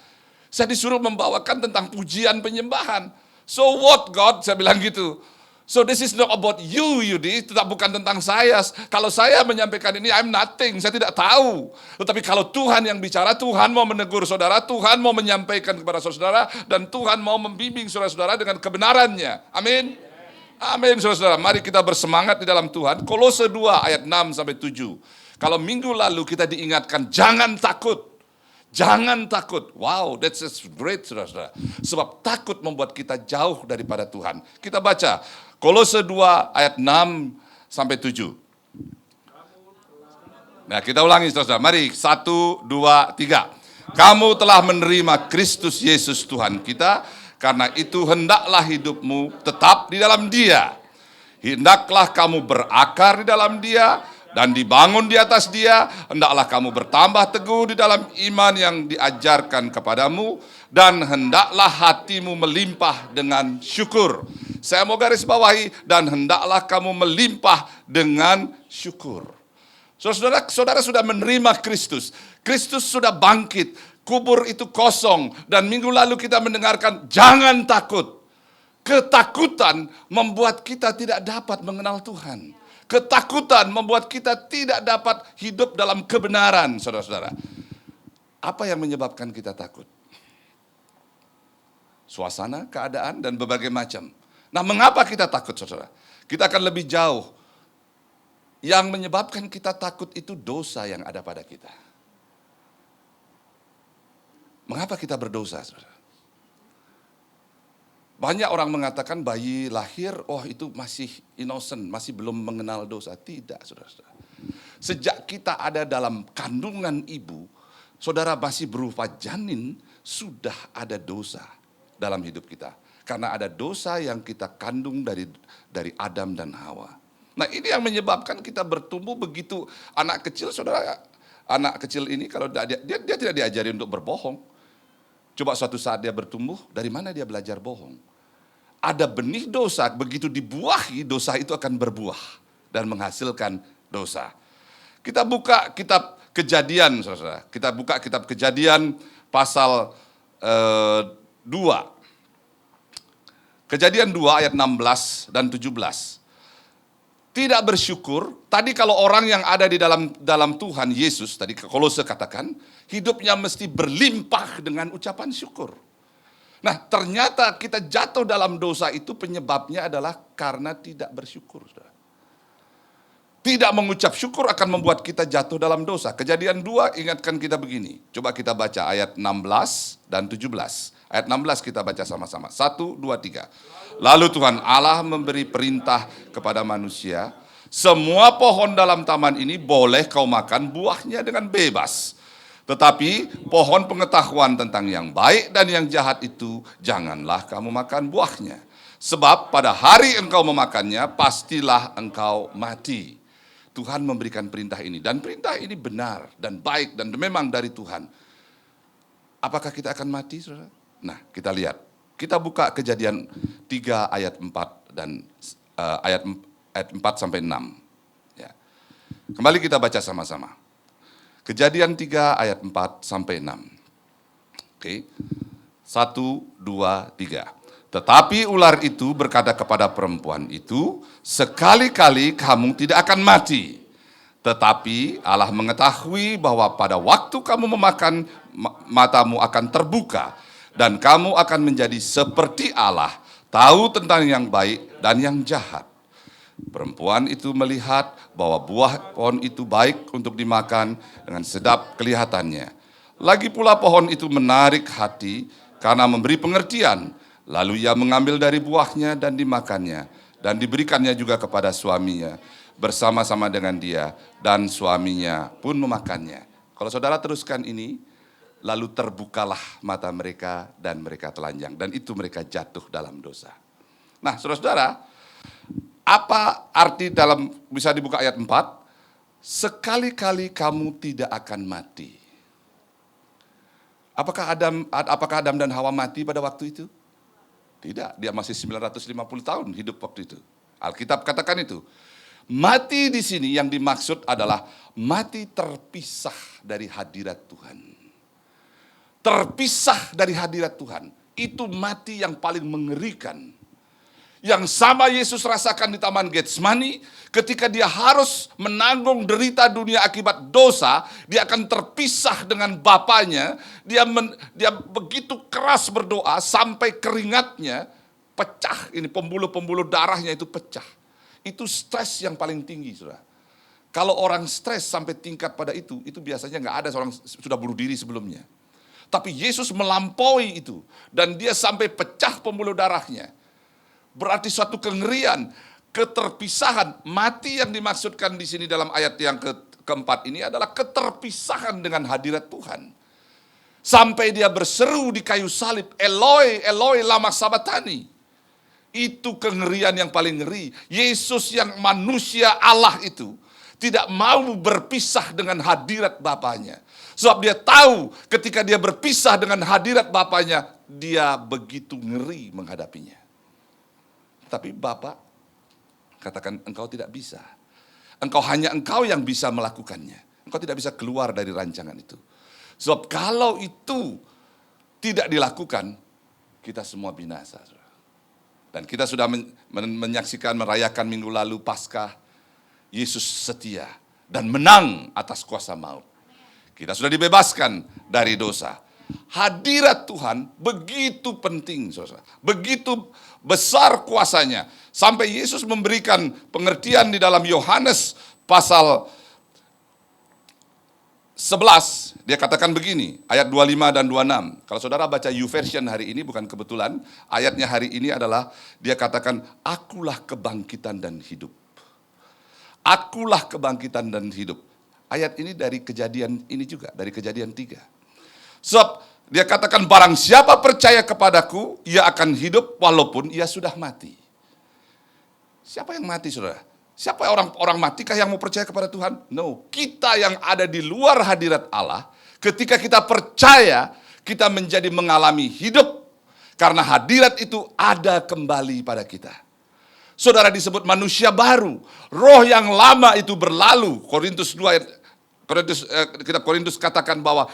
E: Saya disuruh membawakan tentang pujian penyembahan. So what God? Saya bilang gitu. So this is not about you, Yudi, tetap bukan tentang saya. Kalau saya menyampaikan ini, I'm nothing, saya tidak tahu. Tetapi kalau Tuhan yang bicara, Tuhan mau menegur saudara, Tuhan mau menyampaikan kepada saudara, dan Tuhan mau membimbing saudara-saudara dengan kebenarannya. Amin. Amin, saudara-saudara. Mari kita bersemangat di dalam Tuhan. Kolose 2 ayat 6 sampai 7. Kalau minggu lalu kita diingatkan, jangan takut. Jangan takut. Wow, that's great, saudara-saudara. Sebab takut membuat kita jauh daripada Tuhan. Kita baca Kolose 2 ayat 6 sampai 7. Nah, kita ulangi, saudara-saudara. Mari, 1, 2, 3. Kamu telah menerima Kristus Yesus Tuhan kita. Karena itu hendaklah hidupmu tetap di dalam Dia. Hendaklah kamu berakar di dalam Dia dan dibangun di atas Dia. Hendaklah kamu bertambah teguh di dalam iman yang diajarkan kepadamu. Dan hendaklah hatimu melimpah dengan syukur. Saya mau garis bawahi, dan hendaklah kamu melimpah dengan syukur. Saudara sudah menerima Kristus. Kristus sudah bangkit. Kubur itu kosong, dan minggu lalu kita mendengarkan jangan takut. Ketakutan membuat kita tidak dapat mengenal Tuhan. Ketakutan membuat kita tidak dapat hidup dalam kebenaran, saudara-saudara. Apa yang menyebabkan kita takut? Suasana, keadaan, dan berbagai macam. Nah, mengapa kita takut, saudara? Kita akan lebih jauh. Yang menyebabkan kita takut itu dosa yang ada pada kita. Mengapa kita berdosa, saudara? Banyak orang mengatakan bayi lahir, oh itu masih innocent, masih belum mengenal dosa. Tidak, saudara-saudara. Sejak kita ada dalam kandungan ibu, saudara masih berupa janin, sudah ada dosa dalam hidup kita. Karena ada dosa yang kita kandung dari Adam dan Hawa. Nah, ini yang menyebabkan kita bertumbuh begitu anak kecil, saudara. Anak kecil ini kalau dia tidak diajari untuk berbohong. Coba suatu saat dia bertumbuh, dari mana dia belajar bohong? Ada benih dosa, begitu dibuahi, dosa itu akan berbuah dan menghasilkan dosa. Kita buka kitab Kejadian, saudara. Kita buka kitab Kejadian pasal 2. Kejadian 2 ayat 16 dan 17. Tidak bersyukur, tadi kalau orang yang ada di dalam Tuhan Yesus, tadi Kolose katakan, hidupnya mesti berlimpah dengan ucapan syukur. Nah, ternyata kita jatuh dalam dosa itu penyebabnya adalah karena tidak bersyukur. Saudara. Tidak mengucap syukur akan membuat kita jatuh dalam dosa. Kejadian 2 ingatkan kita begini. Coba kita baca ayat 16 dan 17. Ayat 16 kita baca sama-sama. 1, 2, 3. Lalu Tuhan Allah memberi perintah kepada manusia, semua pohon dalam taman ini boleh kau makan buahnya dengan bebas. Tetapi pohon pengetahuan tentang yang baik dan yang jahat itu janganlah kamu makan buahnya. Sebab pada hari engkau memakannya pastilah engkau mati. Tuhan memberikan perintah ini. Dan perintah ini benar dan baik dan memang dari Tuhan. Apakah kita akan mati, saudara? Nah, kita lihat. Kita buka Kejadian 3 ayat 4 dan ayat 4 sampai 6. Ya. Kembali kita baca sama-sama. Kejadian 3 ayat 4 sampai 6. Oke. 1, 2, 3. Tetapi ular itu berkata kepada perempuan itu, sekali-kali kamu tidak akan mati. Tetapi Allah mengetahui bahwa pada waktu kamu memakan, matamu akan terbuka. Dan kamu akan menjadi seperti Allah, tahu tentang yang baik dan yang jahat. Perempuan itu melihat bahwa buah pohon itu baik untuk dimakan dengan sedap kelihatannya. Lagi pula pohon itu menarik hati karena memberi pengertian. Lalu ia mengambil dari buahnya dan dimakannya. Dan diberikannya juga kepada suaminya bersama-sama dengan dia. Dan suaminya pun memakannya. Kalau saudara teruskan ini, lalu terbukalah mata mereka dan mereka telanjang. Dan itu mereka jatuh dalam dosa. Nah, saudara-saudara, apa arti dalam, bisa dibuka ayat 4? Sekali-kali kamu tidak akan mati. Apakah Adam dan Hawa mati pada waktu itu? Tidak, dia masih 950 tahun hidup waktu itu. Alkitab katakan itu. Mati di sini yang dimaksud adalah mati terpisah dari hadirat Tuhan. Terpisah dari hadirat Tuhan. Itu mati yang paling mengerikan. Yang sama Yesus rasakan di Taman Getsemani, ketika dia harus menanggung derita dunia akibat dosa, dia akan terpisah dengan Bapanya. Dia begitu keras berdoa sampai keringatnya pecah, ini pembuluh-pembuluh darahnya itu pecah. Itu stres yang paling tinggi, saudara. Kalau orang stres sampai tingkat pada itu biasanya nggak ada seorang sudah bunuh diri sebelumnya. Tapi Yesus melampaui itu, dan dia sampai pecah pembuluh darahnya. Berarti suatu kengerian, keterpisahan. Mati yang dimaksudkan di sini dalam ayat yang keempat ini adalah keterpisahan dengan hadirat Tuhan. Sampai dia berseru di kayu salib, Eloi, Eloi lama sabatani. Itu kengerian yang paling ngeri. Yesus yang manusia Allah itu tidak mau berpisah dengan hadirat Bapaknya. Sebab dia tahu ketika dia berpisah dengan hadirat Bapaknya, dia begitu ngeri menghadapinya. Tapi Bapak katakan, engkau tidak bisa. Hanya engkau yang bisa melakukannya. Engkau tidak bisa keluar dari rancangan itu. Sebab kalau itu tidak dilakukan, kita semua binasa. Dan kita sudah menyaksikan, merayakan minggu lalu Paskah, Yesus setia dan menang atas kuasa maut. Kita sudah dibebaskan dari dosa. Hadirat Tuhan begitu penting, saudara. Begitu besar kuasanya. Sampai Yesus memberikan pengertian di dalam Yohanes pasal 11, dia katakan begini, ayat 25 dan 26. Kalau saudara baca YouVersion hari ini, bukan kebetulan, ayatnya hari ini adalah, dia katakan, akulah kebangkitan dan hidup. Akulah kebangkitan dan hidup. Ayat ini dari Kejadian ini juga, dari Kejadian 3. Sebab dia katakan, barang siapa percaya kepadaku, ia akan hidup walaupun ia sudah mati. Siapa yang mati, saudara? Siapa orang matikah yang mau percaya kepada Tuhan? No, kita yang ada di luar hadirat Allah, ketika kita percaya, kita menjadi mengalami hidup. Karena hadirat itu ada kembali pada kita. Saudara disebut manusia baru. Roh yang lama itu berlalu. Kitab Korintus katakan bahwa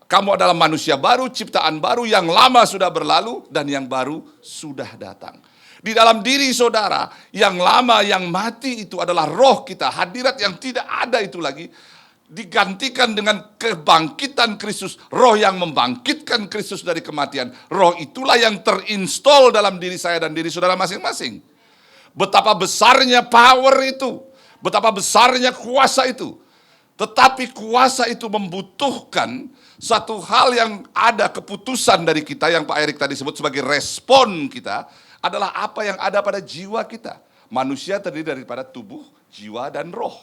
E: kamu adalah manusia baru, ciptaan baru, yang lama sudah berlalu dan yang baru sudah datang. Di dalam diri saudara, yang lama, yang mati itu adalah roh kita. Hadirat yang tidak ada itu lagi digantikan dengan kebangkitan Kristus. Roh yang membangkitkan Kristus dari kematian. Roh itulah yang terinstall dalam diri saya dan diri saudara masing-masing. Betapa besarnya power itu. Betapa besarnya kuasa itu. Tetapi kuasa itu membutuhkan satu hal yang ada, keputusan dari kita yang Pak Erik tadi sebut sebagai respon kita, adalah apa yang ada pada jiwa kita. Manusia terdiri daripada tubuh, jiwa, dan roh.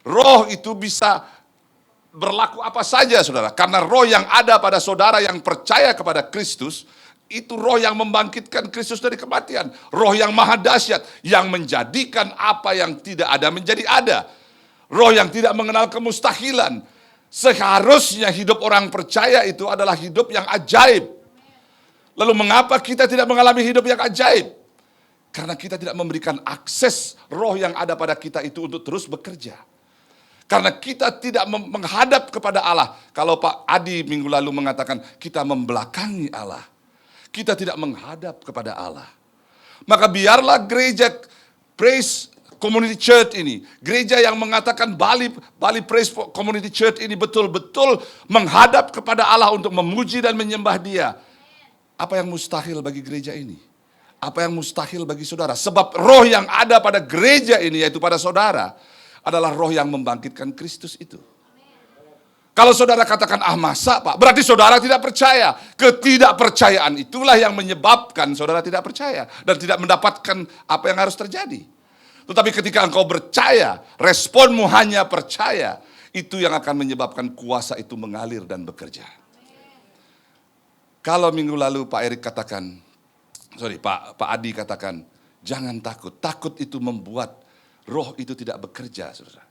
E: Roh itu bisa berlaku apa saja, saudara. Karena roh yang ada pada saudara yang percaya kepada Kristus, itu roh yang membangkitkan Kristus dari kematian. Roh yang maha dahsyat, yang menjadikan apa yang tidak ada menjadi ada. Roh yang tidak mengenal kemustahilan. Seharusnya hidup orang percaya itu adalah hidup yang ajaib. Lalu mengapa kita tidak mengalami hidup yang ajaib? Karena kita tidak memberikan akses roh yang ada pada kita itu untuk terus bekerja. Karena kita tidak menghadap kepada Allah. Kalau Pak Adi minggu lalu mengatakan kita membelakangi Allah. Kita tidak menghadap kepada Allah. Maka biarlah gereja Praise Community Church ini, gereja yang mengatakan Bali Praise Community Church ini betul-betul menghadap kepada Allah untuk memuji dan menyembah Dia. Apa yang mustahil bagi gereja ini? Apa yang mustahil bagi saudara? Sebab roh yang ada pada gereja ini, yaitu pada saudara, adalah roh yang membangkitkan Kristus itu. Kalau saudara katakan, masa Pak? Berarti saudara tidak percaya. Ketidakpercayaan itulah yang menyebabkan saudara tidak percaya. Dan tidak mendapatkan apa yang harus terjadi. Tetapi ketika engkau percaya, responmu hanya percaya, itu yang akan menyebabkan kuasa itu mengalir dan bekerja. Kalau minggu lalu Pak Erik katakan, Pak Adi katakan, jangan takut. Takut itu membuat roh itu tidak bekerja, saudara.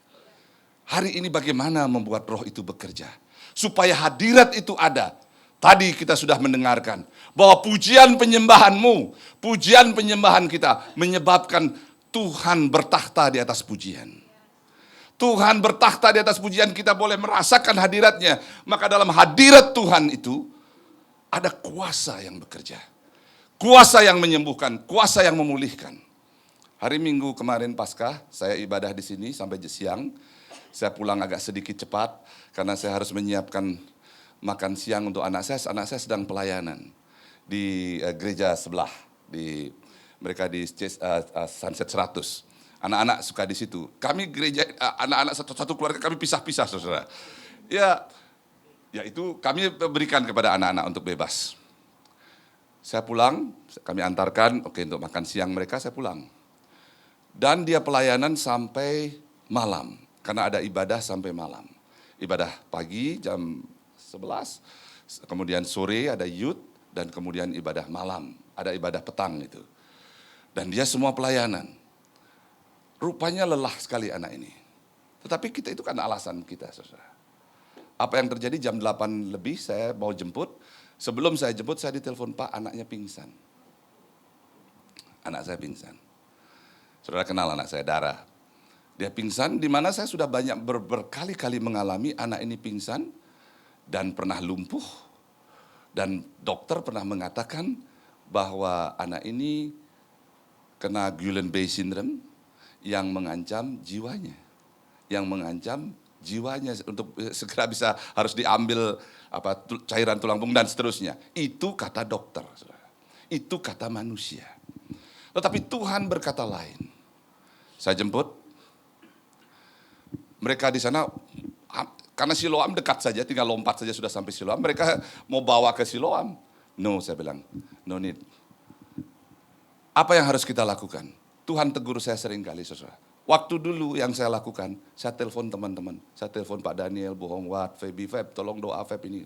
E: Hari ini bagaimana membuat roh itu bekerja? Supaya hadirat itu ada. Tadi kita sudah mendengarkan bahwa pujian penyembahanmu, pujian penyembahan kita menyebabkan Tuhan bertakhta di atas pujian. Tuhan bertakhta di atas pujian, kita boleh merasakan hadiratnya. Maka dalam hadirat Tuhan itu, ada kuasa yang bekerja. Kuasa yang menyembuhkan, kuasa yang memulihkan. Hari Minggu kemarin Paskah, saya ibadah di sini sampai siang. Saya pulang agak sedikit cepat, karena saya harus menyiapkan makan siang untuk anak saya. Anak saya sedang pelayanan di gereja sebelah. Mereka di Sunset 100. Anak-anak suka di situ. Kami gereja, anak-anak satu keluarga kami pisah-pisah, saudara. Ya itu kami berikan kepada anak-anak untuk bebas. Saya pulang, kami antarkan, untuk makan siang mereka saya pulang. Dan dia pelayanan sampai malam, karena ada ibadah sampai malam. Ibadah pagi jam 11, kemudian sore ada youth, dan kemudian ibadah malam, ada ibadah petang itu. Dan dia semua pelayanan. Rupanya lelah sekali anak ini. Tetapi kita itu kan alasan kita, saudara. Apa yang terjadi jam 8 lebih saya mau jemput. Sebelum saya jemput saya ditelepon, Pak, anaknya pingsan. Anak saya pingsan. Saudara kenal anak saya, Dara. Dia pingsan, di mana saya sudah banyak berkali-kali mengalami anak ini pingsan dan pernah lumpuh. Dan dokter pernah mengatakan bahwa anak ini kena Guillain-Barré syndrome yang mengancam jiwanya. Yang mengancam jiwanya untuk segera bisa harus diambil cairan tulang punggung dan seterusnya. Itu kata dokter. Itu kata manusia. Tetapi Tuhan berkata lain. Saya jemput. Mereka di sana, karena Siloam dekat saja, tinggal lompat saja sudah sampai Siloam. Mereka mau bawa ke Siloam. No, saya bilang, no need. Apa yang harus kita lakukan? Tuhan tegur saya sering kali, saudara. Waktu dulu yang saya lakukan, saya telepon teman-teman. Saya telepon Pak Daniel, Bu Hong Wat, Feb, tolong doa Feb ini.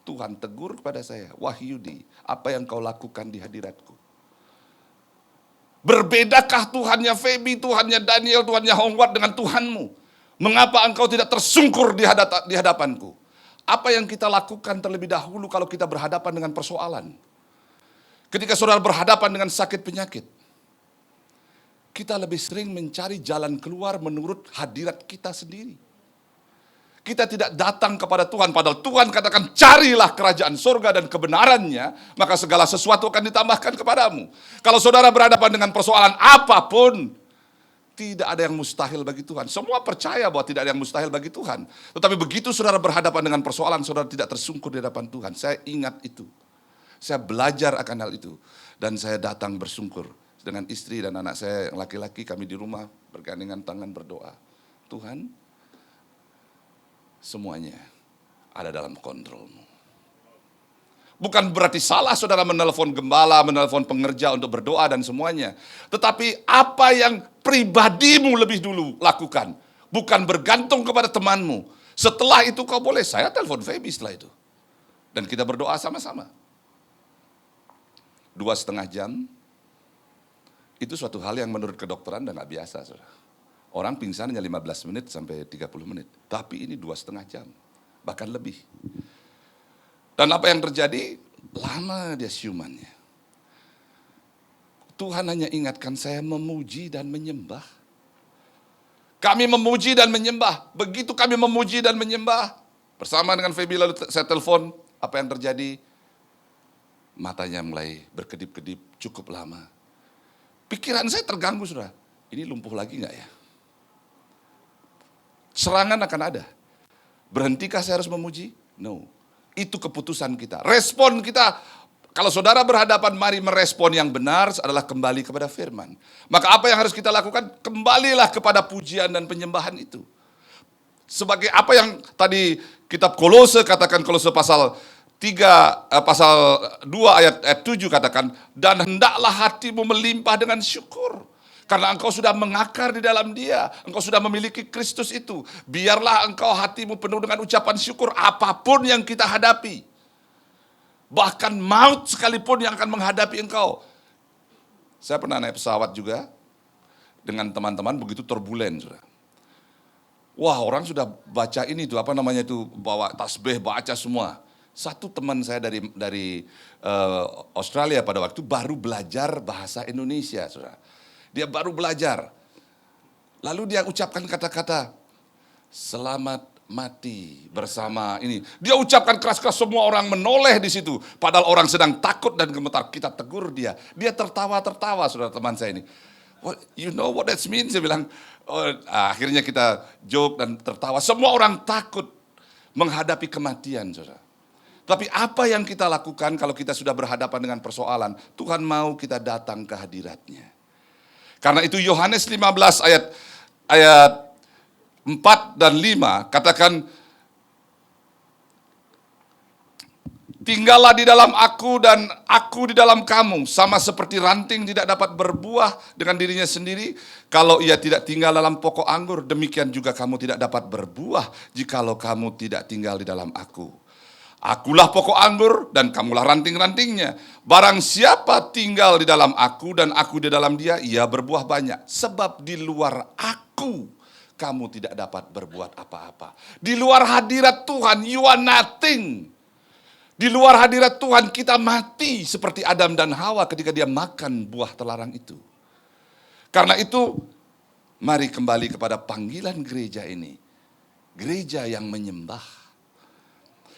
E: Tuhan tegur kepada saya, Wahyudi, apa yang kau lakukan di hadiratku? Berbedakah Tuhannya Febi, Tuhannya Daniel, Tuhannya Hong Wat dengan Tuhanmu? Mengapa engkau tidak tersungkur di hadapanku? Apa yang kita lakukan terlebih dahulu kalau kita berhadapan dengan persoalan? Ketika saudara berhadapan dengan sakit penyakit, kita lebih sering mencari jalan keluar menurut hadirat kita sendiri. Kita tidak datang kepada Tuhan, padahal Tuhan katakan carilah kerajaan surga dan kebenarannya, maka segala sesuatu akan ditambahkan kepadamu. Kalau saudara berhadapan dengan persoalan apapun, tidak ada yang mustahil bagi Tuhan. Semua percaya bahwa tidak ada yang mustahil bagi Tuhan. Tetapi begitu saudara berhadapan dengan persoalan, saudara tidak tersungkur di hadapan Tuhan. Saya ingat itu. Saya belajar akan hal itu. Dan saya datang bersungkur. Dengan istri dan anak saya yang laki-laki, kami di rumah bergandengan tangan berdoa. Tuhan, semuanya ada dalam kontrol-Mu. Bukan berarti salah saudara menelpon gembala, menelpon pengerja untuk berdoa dan semuanya. Tetapi apa yang pribadimu lebih dulu lakukan. Bukan bergantung kepada temanmu. Setelah itu kau boleh, saya telepon Feby setelah itu. Dan kita berdoa sama-sama. 2,5 jam. Itu suatu hal yang menurut kedokteran udah gak biasa, saudara. Orang pingsan hanya 15 menit sampai 30 menit. Tapi ini 2,5 jam, bahkan lebih. Dan apa yang terjadi? Lama dia siumannya. Tuhan hanya ingatkan saya memuji dan menyembah. Kami memuji dan menyembah. Begitu kami memuji dan menyembah, bersama dengan Feby lalu saya telepon, apa yang terjadi? Matanya mulai berkedip-kedip cukup lama. Pikiran saya terganggu, saudara. Ini lumpuh lagi enggak ya? Serangan akan ada. Berhentikah saya harus memuji? No. Itu keputusan kita. Respon kita, kalau saudara berhadapan, mari merespon yang benar adalah kembali kepada firman. Maka apa yang harus kita lakukan? Kembalilah kepada pujian dan penyembahan itu. Sebagai apa yang tadi kitab Kolose katakan, Kolose pasal 2 ayat 7 katakan, dan hendaklah hatimu melimpah dengan syukur. Karena engkau sudah mengakar di dalam Dia, engkau sudah memiliki Kristus itu. Biarlah engkau hatimu penuh dengan ucapan syukur apapun yang kita hadapi. Bahkan maut sekalipun yang akan menghadapi engkau. Saya pernah naik pesawat juga dengan teman-teman, begitu turbulen, saudara. Wah, orang sudah baca ini tuh, bawa tasbih, baca semua. Satu teman saya dari Australia pada waktu baru belajar bahasa Indonesia, saudara. Dia baru belajar. Lalu dia ucapkan kata-kata, selamat mati bersama ini. Dia ucapkan keras-keras, semua orang menoleh di situ. Padahal orang sedang takut dan gemetar. Kita tegur dia. Dia tertawa-tertawa, saudara teman saya ini. You know what that means? Saya bilang, akhirnya kita joke dan tertawa. Semua orang takut menghadapi kematian, saudara. Tapi apa yang kita lakukan kalau kita sudah berhadapan dengan persoalan? Tuhan mau kita datang ke hadirat-Nya. Karena itu Yohanes 15 ayat 4 dan 5 katakan, tinggallah di dalam aku dan aku di dalam kamu. Sama seperti ranting tidak dapat berbuah dengan dirinya sendiri kalau ia tidak tinggal dalam pokok anggur. Demikian juga kamu tidak dapat berbuah jikalau kamu tidak tinggal di dalam aku. Akulah pokok anggur dan kamulah ranting-rantingnya. Barang siapa tinggal di dalam aku dan aku di dalam dia, ia berbuah banyak. Sebab di luar aku, kamu tidak dapat berbuat apa-apa. Di luar hadirat Tuhan, you are nothing. Di luar hadirat Tuhan kita mati seperti Adam dan Hawa ketika dia makan buah terlarang itu. Karena itu, mari kembali kepada panggilan gereja ini. Gereja yang menyembah.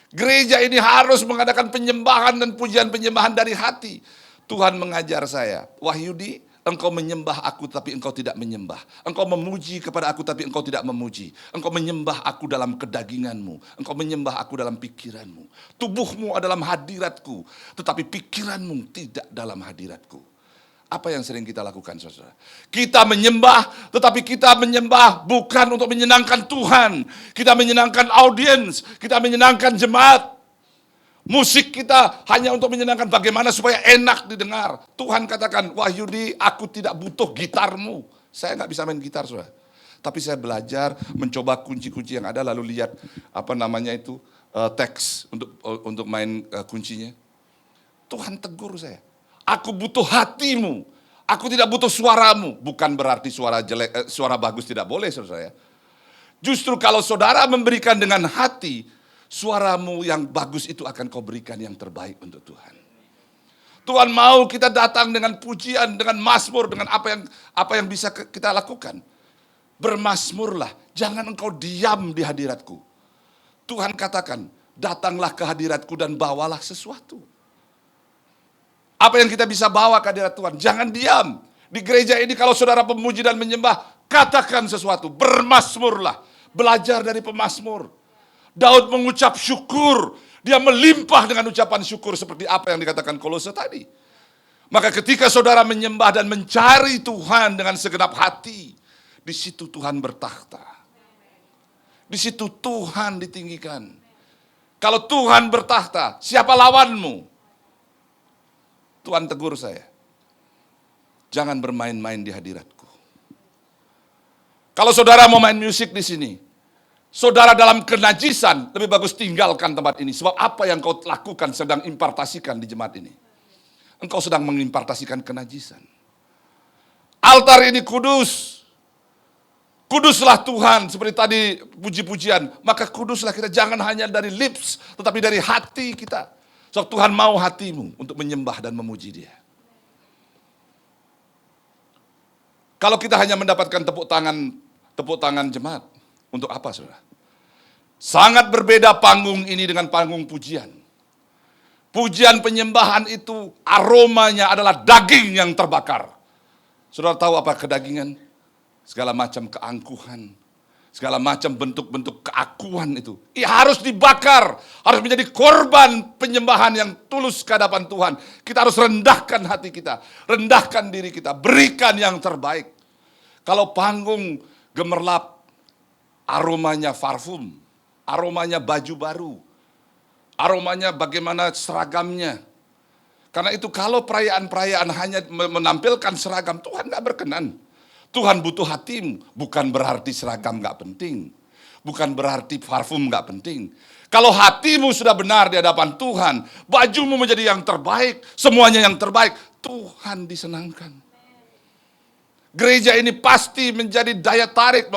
E: Gereja ini harus mengadakan penyembahan dan pujian-penyembahan dari hati. Tuhan mengajar saya, Wahyudi, engkau menyembah aku tapi engkau tidak menyembah. Engkau memuji kepada aku tapi engkau tidak memuji. Engkau menyembah aku dalam kedaginganmu. Engkau menyembah aku dalam pikiranmu. Tubuhmu adalah hadiratku, tetapi pikiranmu tidak dalam hadiratku. Apa yang sering kita lakukan, saudara? Kita menyembah, tetapi kita menyembah bukan untuk menyenangkan Tuhan. Kita menyenangkan audiens, kita menyenangkan jemaat. Musik kita hanya untuk menyenangkan bagaimana supaya enak didengar. Tuhan katakan, Wahyudi, aku tidak butuh gitarmu. Saya nggak bisa main gitar, saudara. Tapi saya belajar mencoba kunci-kunci yang ada, lalu lihat teks untuk main kuncinya. Tuhan tegur saya. Aku butuh hatimu. Aku tidak butuh suaramu. Bukan berarti suara jelek, suara bagus tidak boleh, saudara. Justru kalau saudara memberikan dengan hati, suaramu yang bagus itu akan kau berikan yang terbaik untuk Tuhan. Tuhan mau kita datang dengan pujian, dengan mazmur, dengan apa yang bisa kita lakukan. Bermazmurlah, jangan engkau diam di hadiratku. Tuhan katakan, datanglah ke hadiratku dan bawalah sesuatu. Apa yang kita bisa bawa ke hadirat Tuhan? Jangan diam. Di gereja ini kalau saudara pemuji dan menyembah, katakan sesuatu. Bermazmurlah. Belajar dari pemazmur. Daud mengucap syukur. Dia melimpah dengan ucapan syukur seperti apa yang dikatakan Kolose tadi. Maka ketika saudara menyembah dan mencari Tuhan dengan segenap hati, di situ Tuhan bertakhta. Di situ Tuhan ditinggikan. Kalau Tuhan bertakhta, siapa lawanmu? Tuhan tegur saya, jangan bermain-main di hadiratku. Kalau saudara mau main musik di sini, saudara dalam kenajisan, lebih bagus tinggalkan tempat ini. Sebab apa yang kau lakukan sedang impartasikan di jemaat ini. Engkau sedang mengimpartasikan kenajisan. Altar ini kudus. Kuduslah Tuhan, seperti tadi puji-pujian. Maka kuduslah kita, jangan hanya dari lips, tetapi dari hati kita. So, Tuhan mau hatimu untuk menyembah dan memuji Dia. Kalau kita hanya mendapatkan tepuk tangan jemaat, untuk apa, saudara? Sangat berbeda panggung ini dengan panggung pujian. Pujian penyembahan itu aromanya adalah daging yang terbakar. Saudara tahu apa kedagingan? Segala macam keangkuhan, segala macam bentuk-bentuk keakuan itu. Harus dibakar, harus menjadi korban penyembahan yang tulus ke hadapan Tuhan. Kita harus rendahkan hati kita, rendahkan diri kita, berikan yang terbaik. Kalau panggung gemerlap, aromanya parfum, aromanya baju baru, aromanya bagaimana seragamnya. Karena itu kalau perayaan-perayaan hanya menampilkan seragam, Tuhan gak berkenan. Tuhan butuh hatimu, bukan berarti seragam gak penting. Bukan berarti parfum gak penting. Kalau hatimu sudah benar di hadapan Tuhan, bajumu menjadi yang terbaik, semuanya yang terbaik, Tuhan disenangkan. Gereja ini pasti menjadi daya tarik,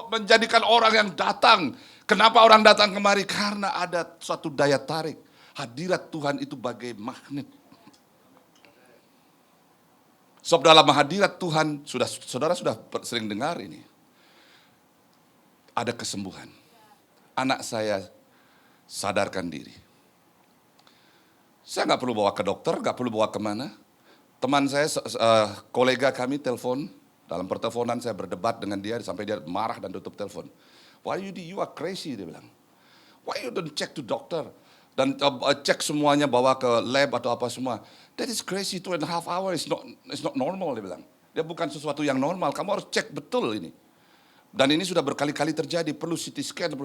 E: menjadikan orang yang datang. Kenapa orang datang kemari? Karena ada suatu daya tarik. Hadirat Tuhan itu bagai magnet. Sebab dalam hadirat Tuhan, saudara sudah sering dengar ini. Ada kesembuhan. Anak saya sadarkan diri. Saya nggak perlu bawa ke dokter, nggak perlu bawa kemana. Teman saya, kolega kami telepon, dalam perteleponan saya berdebat dengan dia, sampai dia marah dan tutup telepon. Why you are crazy, dia bilang. Why you don't check to doctor? dan cek semuanya, bawa ke lab atau apa semua. That is crazy, 2.5 hours is not normal, dia bilang. Dia bukan sesuatu yang normal, kamu harus cek betul ini. Dan ini sudah berkali-kali terjadi, perlu CT scan.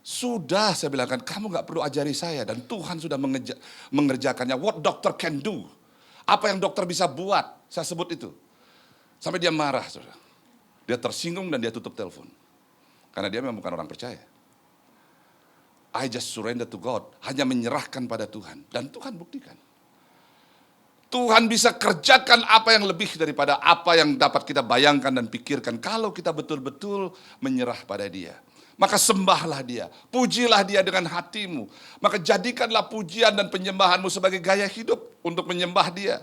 E: Sudah, saya bilang kan, kamu nggak perlu ajari saya, dan Tuhan sudah mengerjakannya. What doctor can do? Apa yang dokter bisa buat? Saya sebut itu. Sampai dia marah, saudara. Dia tersinggung dan dia tutup telepon. Karena dia memang bukan orang percaya. I just surrender to God. Hanya menyerahkan pada Tuhan. Dan Tuhan buktikan. Tuhan bisa kerjakan apa yang lebih daripada apa yang dapat kita bayangkan dan pikirkan. Kalau kita betul-betul menyerah pada Dia. Maka sembahlah Dia. Pujilah Dia dengan hatimu. Maka jadikanlah pujian dan penyembahanmu sebagai gaya hidup untuk menyembah Dia.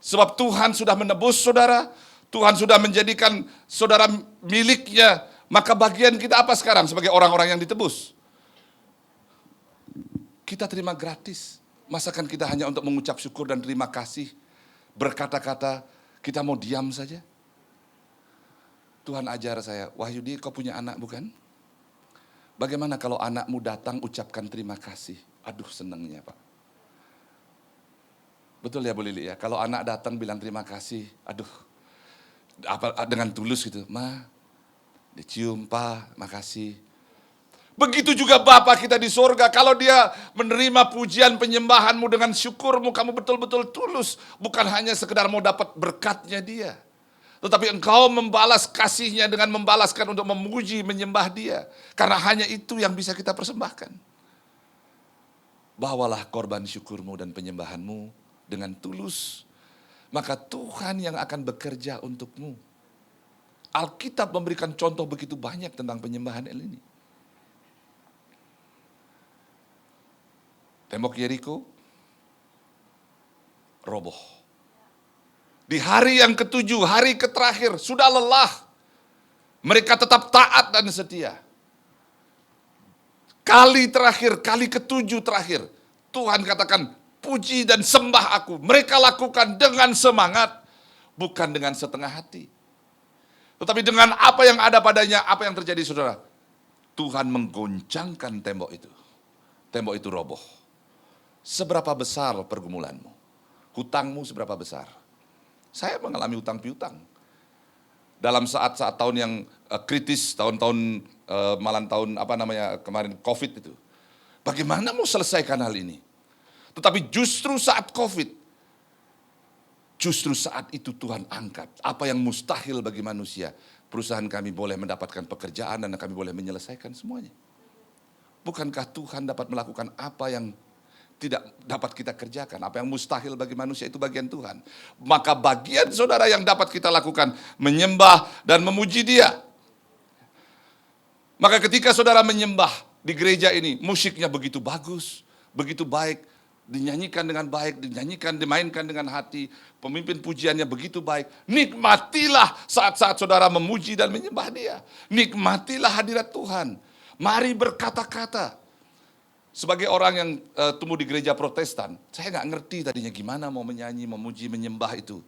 E: Sebab Tuhan sudah menebus saudara. Tuhan sudah menjadikan saudara miliknya. Maka bagian kita apa sekarang sebagai orang-orang yang ditebus? Kita terima gratis. Masakan kita hanya untuk mengucap syukur dan terima kasih. Berkata-kata, kita mau diam saja. Tuhan ajar saya, Wahyudi kau punya anak bukan? Bagaimana kalau anakmu datang ucapkan terima kasih? Aduh senangnya Pak. Betul ya Bu Lili ya, kalau anak datang bilang terima kasih, aduh. Dengan tulus gitu, Ma, dicium Pak, makasih. Begitu juga Bapa kita di sorga, kalau Dia menerima pujian penyembahanmu dengan syukurmu, kamu betul-betul tulus. Bukan hanya sekedar mau dapat berkatnya Dia. Tetapi engkau membalas kasihnya dengan membalaskan untuk memuji, menyembah Dia. Karena hanya itu yang bisa kita persembahkan. Bawalah korban syukurmu dan penyembahanmu dengan tulus. Maka Tuhan yang akan bekerja untukmu. Alkitab memberikan contoh begitu banyak tentang penyembahan ini. Tembok Yeriko roboh. Di hari yang ketujuh, hari terakhir, sudah lelah. Mereka tetap taat dan setia. Kali terakhir, kali ketujuh terakhir, Tuhan katakan, puji dan sembah aku. Mereka lakukan dengan semangat, bukan dengan setengah hati. Tetapi dengan apa yang ada padanya, apa yang terjadi saudara? Tuhan menggoncangkan tembok itu. Tembok itu roboh. Seberapa besar pergumulanmu? Hutangmu seberapa besar? Saya mengalami hutang piutang. Dalam saat-saat tahun yang kritis, tahun-tahun malam tahun kemarin COVID itu. Bagaimana mau selesaikan hal ini? Tetapi justru saat COVID, justru saat itu Tuhan angkat. Apa yang mustahil bagi manusia, perusahaan kami boleh mendapatkan pekerjaan dan kami boleh menyelesaikan semuanya. Bukankah Tuhan dapat melakukan apa yang tidak dapat kita kerjakan? Apa yang mustahil bagi manusia itu bagian Tuhan. Maka bagian saudara yang dapat kita lakukan, menyembah dan memuji Dia. Maka ketika saudara menyembah di gereja ini, musiknya begitu bagus, begitu baik, dinyanyikan dengan baik, dimainkan dengan hati, pemimpin pujiannya begitu baik. Nikmatilah saat-saat saudara memuji dan menyembah Dia. Nikmatilah hadirat Tuhan. Mari berkata-kata. Sebagai orang yang tumbuh di gereja Protestan, saya nggak ngerti tadinya gimana mau menyanyi, memuji, menyembah itu.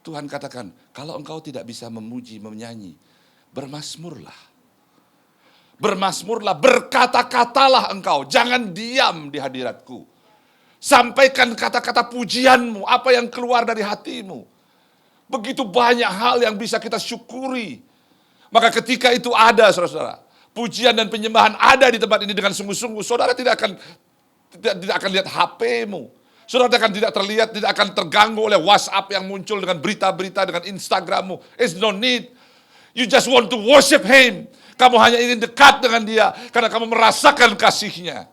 E: Tuhan katakan, kalau engkau tidak bisa memuji, menyanyi, bermasmurlah. Bermasmurlah, berkata-katalah engkau, jangan diam di hadiratku. Sampaikan kata-kata pujianmu, apa yang keluar dari hatimu. Begitu banyak hal yang bisa kita syukuri. Maka ketika itu ada, saudara-saudara, pujian dan penyembahan ada di tempat ini dengan sungguh-sungguh, saudara tidak akan lihat HP-mu. Saudara tidak akan terganggu oleh WhatsApp yang muncul dengan berita-berita, dengan Instagram-mu. It's no need. You just want to worship Him. Kamu hanya ingin dekat dengan Dia karena kamu merasakan kasih-Nya.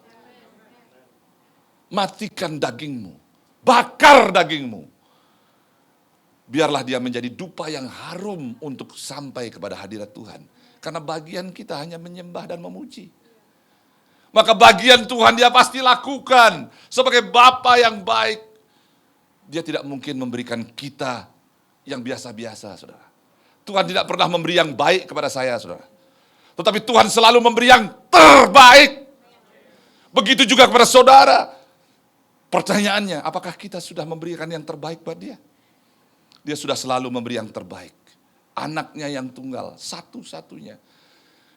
E: Matikan dagingmu, bakar dagingmu. Biarlah dia menjadi dupa yang harum untuk sampai kepada hadirat Tuhan. Karena bagian kita hanya menyembah dan memuji. Maka bagian Tuhan Dia pasti lakukan. Sebagai Bapa yang baik, Dia tidak mungkin memberikan kita yang biasa-biasa, saudara. Tuhan tidak pernah memberi yang baik kepada saya, saudara. Tetapi Tuhan selalu memberi yang terbaik. Begitu juga kepada saudara. Pertanyaannya, apakah kita sudah memberikan yang terbaik buat Dia? Dia sudah selalu memberi yang terbaik. Anaknya yang tunggal, satu-satunya.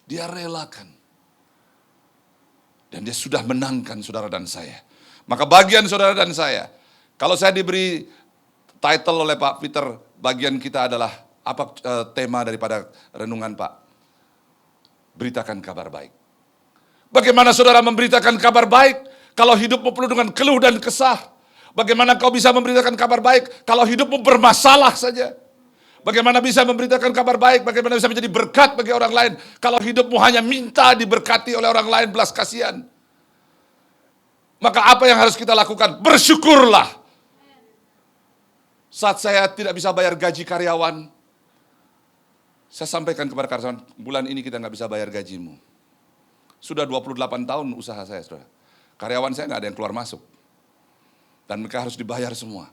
E: Dia relakan. Dan dia sudah menangkan saudara dan saya. Maka bagian saudara dan saya, kalau saya diberi title oleh Pak Peter, bagian kita adalah apa tema daripada renungan Pak? Beritakan kabar baik. Bagaimana saudara memberitakan kabar baik kalau hidupmu penuh dengan keluh dan kesah? Bagaimana kau bisa memberitakan kabar baik kalau hidupmu bermasalah saja? Bagaimana bisa memberitakan kabar baik? Bagaimana bisa menjadi berkat bagi orang lain kalau hidupmu hanya minta diberkati oleh orang lain, belas kasihan? Maka apa yang harus kita lakukan? Bersyukurlah. Saat saya tidak bisa bayar gaji karyawan, saya sampaikan kepada karyawan, bulan ini kita nggak bisa bayar gajimu. Sudah 28 tahun usaha saya, saudara. Karyawan saya nggak ada yang keluar masuk. Dan mereka harus dibayar semua.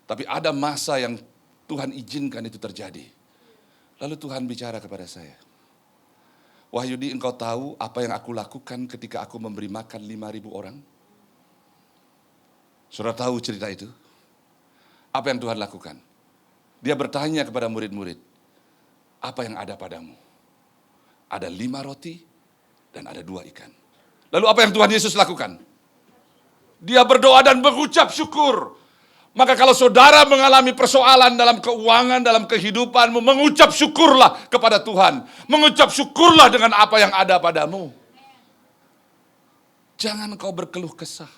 E: Tapi ada masa yang Tuhan izinkan itu terjadi. Lalu Tuhan bicara kepada saya. Wahyudi, engkau tahu apa yang aku lakukan ketika aku memberi makan 5.000 orang? Saudara tahu cerita itu? Apa yang Tuhan lakukan? Dia bertanya kepada murid-murid, apa yang ada padamu? Ada 5 roti dan ada 2 ikan. Lalu apa yang Tuhan Yesus lakukan? Dia berdoa dan mengucap syukur. Maka kalau saudara mengalami persoalan dalam keuangan, dalam kehidupanmu, mengucap syukurlah kepada Tuhan. Mengucap syukurlah dengan apa yang ada padamu. Jangan kau berkeluh kesah.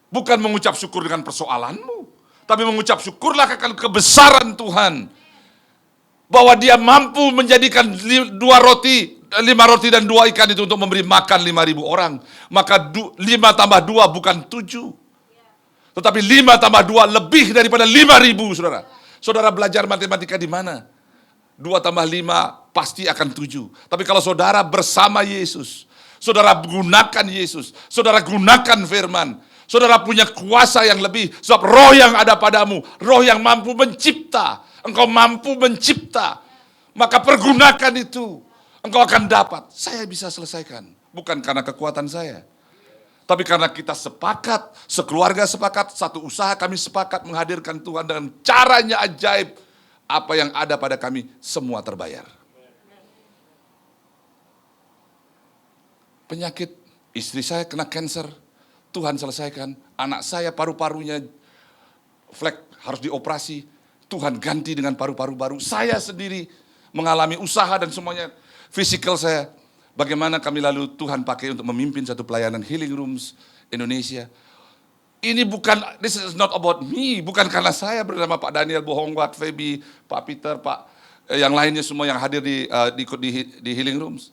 E: Bukan mengucap syukur dengan persoalanmu, tapi mengucap syukurlah akan kebesaran Tuhan. Bahwa dia mampu menjadikan 5 roti dan 2 ikan itu untuk memberi makan 5.000 orang. Maka 5 tambah 2 bukan 7. Tetapi 5 tambah 2 lebih daripada 5.000, saudara. Saudara belajar matematika di mana? 2 tambah 5 pasti akan 7. Tapi kalau saudara bersama Yesus, saudara gunakan Yesus, saudara gunakan firman, saudara punya kuasa yang lebih. Sebab roh yang ada padamu, roh yang mampu mencipta. Engkau mampu mencipta. Maka pergunakan itu. Engkau akan dapat. Saya bisa selesaikan. Bukan karena kekuatan saya. Tapi karena kita sepakat, sekeluarga sepakat, satu usaha kami sepakat menghadirkan Tuhan dengan caranya ajaib. Apa yang ada pada kami semua terbayar. Penyakit, istri saya kena kanker, Tuhan selesaikan. Anak saya paru-parunya flek harus dioperasi, Tuhan ganti dengan paru-paru baru. Saya sendiri mengalami usaha dan semuanya, fisikal saya. Bagaimana kami lalu Tuhan pakai untuk memimpin satu pelayanan Healing Rooms Indonesia. Ini bukan, this is not about me, bukan karena saya bersama Pak Daniel Bohongwat, Feby, Pak Peter, Pak yang lainnya semua yang hadir di Healing Rooms.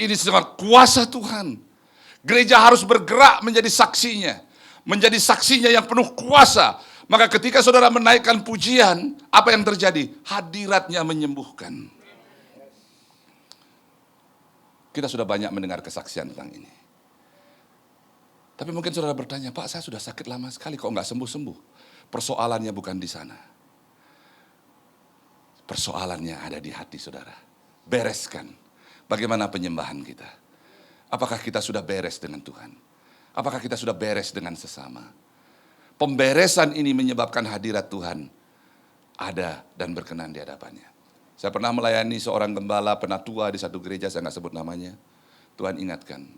E: Ini sangat kuasa Tuhan. Gereja harus bergerak menjadi saksinya, menjadi saksinya yang penuh kuasa. Maka ketika saudara menaikkan pujian, apa yang terjadi? Hadiratnya menyembuhkan. Kita sudah banyak mendengar kesaksian tentang ini. Tapi mungkin saudara bertanya, Pak, saya sudah sakit lama sekali, kok nggak sembuh-sembuh? Persoalannya bukan di sana. Persoalannya ada di hati saudara. Bereskan. Bagaimana penyembahan kita? Apakah kita sudah beres dengan Tuhan? Apakah kita sudah beres dengan sesama? Pemberesan ini menyebabkan hadirat Tuhan ada dan berkenan di hadapannya. Saya pernah melayani seorang gembala penatua di satu gereja, saya nggak sebut namanya. Tuhan ingatkan,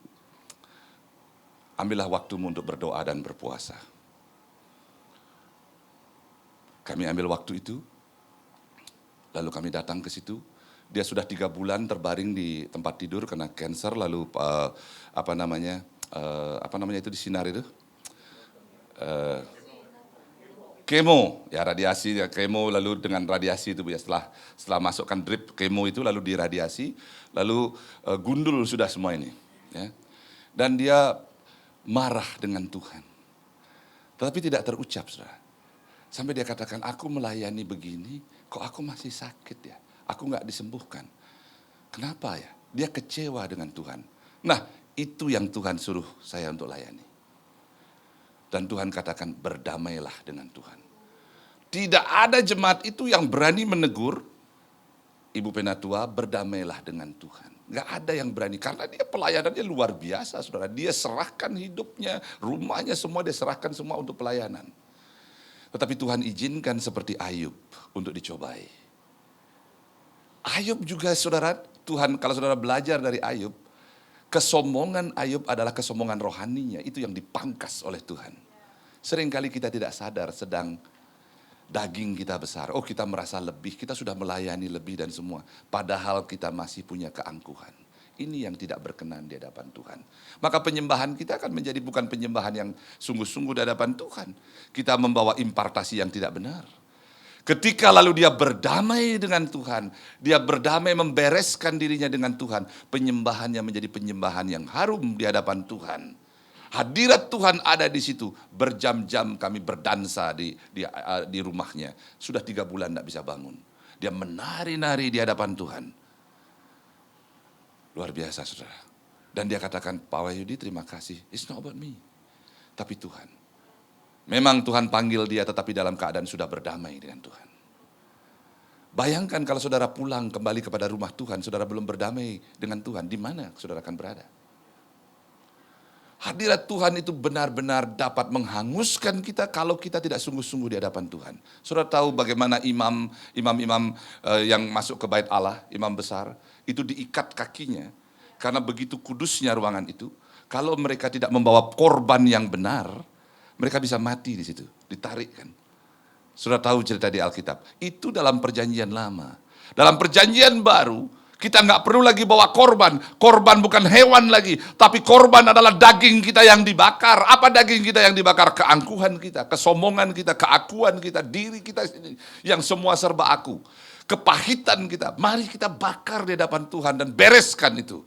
E: ambillah waktumu untuk berdoa dan berpuasa. Kami ambil waktu itu, lalu kami datang ke situ. Dia sudah 3 bulan terbaring di tempat tidur kena kanker, lalu apa namanya itu di sinar itu? Kemo, ya radiasi, ya kemo, lalu dengan radiasi itu ya setelah masukkan drip kemo itu lalu diradiasi, lalu gundul sudah semua ini, ya. Dan dia marah dengan Tuhan, tetapi tidak terucap, saudara. Sampai dia katakan, aku melayani begini, kok aku masih sakit ya, aku nggak disembuhkan. Kenapa ya? Dia kecewa dengan Tuhan. Nah, itu yang Tuhan suruh saya untuk layani. Dan Tuhan katakan berdamailah dengan Tuhan. Tidak ada jemaat itu yang berani menegur Ibu Penatua berdamailah dengan Tuhan. Gak ada yang berani karena dia pelayanannya luar biasa, saudara. Dia serahkan hidupnya, rumahnya semua dia serahkan semua untuk pelayanan. Tetapi Tuhan izinkan seperti Ayub untuk dicobai. Ayub juga saudara, Tuhan kalau saudara belajar dari Ayub, Kesombongan Ayub adalah kesombongan rohaninya, itu yang dipangkas oleh Tuhan. Seringkali kita tidak sadar sedang daging kita besar. Oh, kita merasa lebih, kita sudah melayani lebih dan semua. Padahal kita masih punya keangkuhan. Ini yang tidak berkenan di hadapan Tuhan. Maka penyembahan kita akan menjadi bukan penyembahan yang sungguh-sungguh di hadapan Tuhan. Kita membawa impartasi yang tidak benar. Ketika lalu dia berdamai dengan Tuhan, dia berdamai membereskan dirinya dengan Tuhan, penyembahannya menjadi penyembahan yang harum di hadapan Tuhan. Hadirat Tuhan ada di situ. Berjam-jam kami berdansa di rumahnya. Sudah 3 bulan tidak bisa bangun. Dia menari-nari di hadapan Tuhan. Luar biasa, saudara. Dan dia katakan, Pak Wahyudi terima kasih. It's not about me. Tapi Tuhan. Memang Tuhan panggil dia tetapi dalam keadaan sudah berdamai dengan Tuhan. Bayangkan kalau saudara pulang kembali kepada rumah Tuhan, saudara belum berdamai dengan Tuhan. Di mana saudara akan berada? Hadirat Tuhan itu benar-benar dapat menghanguskan kita kalau kita tidak sungguh-sungguh di hadapan Tuhan. Saudara tahu bagaimana imam yang masuk ke bait Allah, imam besar, itu diikat kakinya. Karena begitu kudusnya ruangan itu, kalau mereka tidak membawa korban yang benar, mereka bisa mati di situ, ditarik kan. Saudara tahu cerita di Alkitab, itu dalam perjanjian lama. Dalam perjanjian baru, kita nggak perlu lagi bawa korban. Korban bukan hewan lagi, tapi korban adalah daging kita yang dibakar. Apa daging kita yang dibakar? Keangkuhan kita, kesombongan kita, keakuan kita, diri kita yang semua serba aku. Kepahitan kita, mari kita bakar di hadapan Tuhan dan bereskan itu.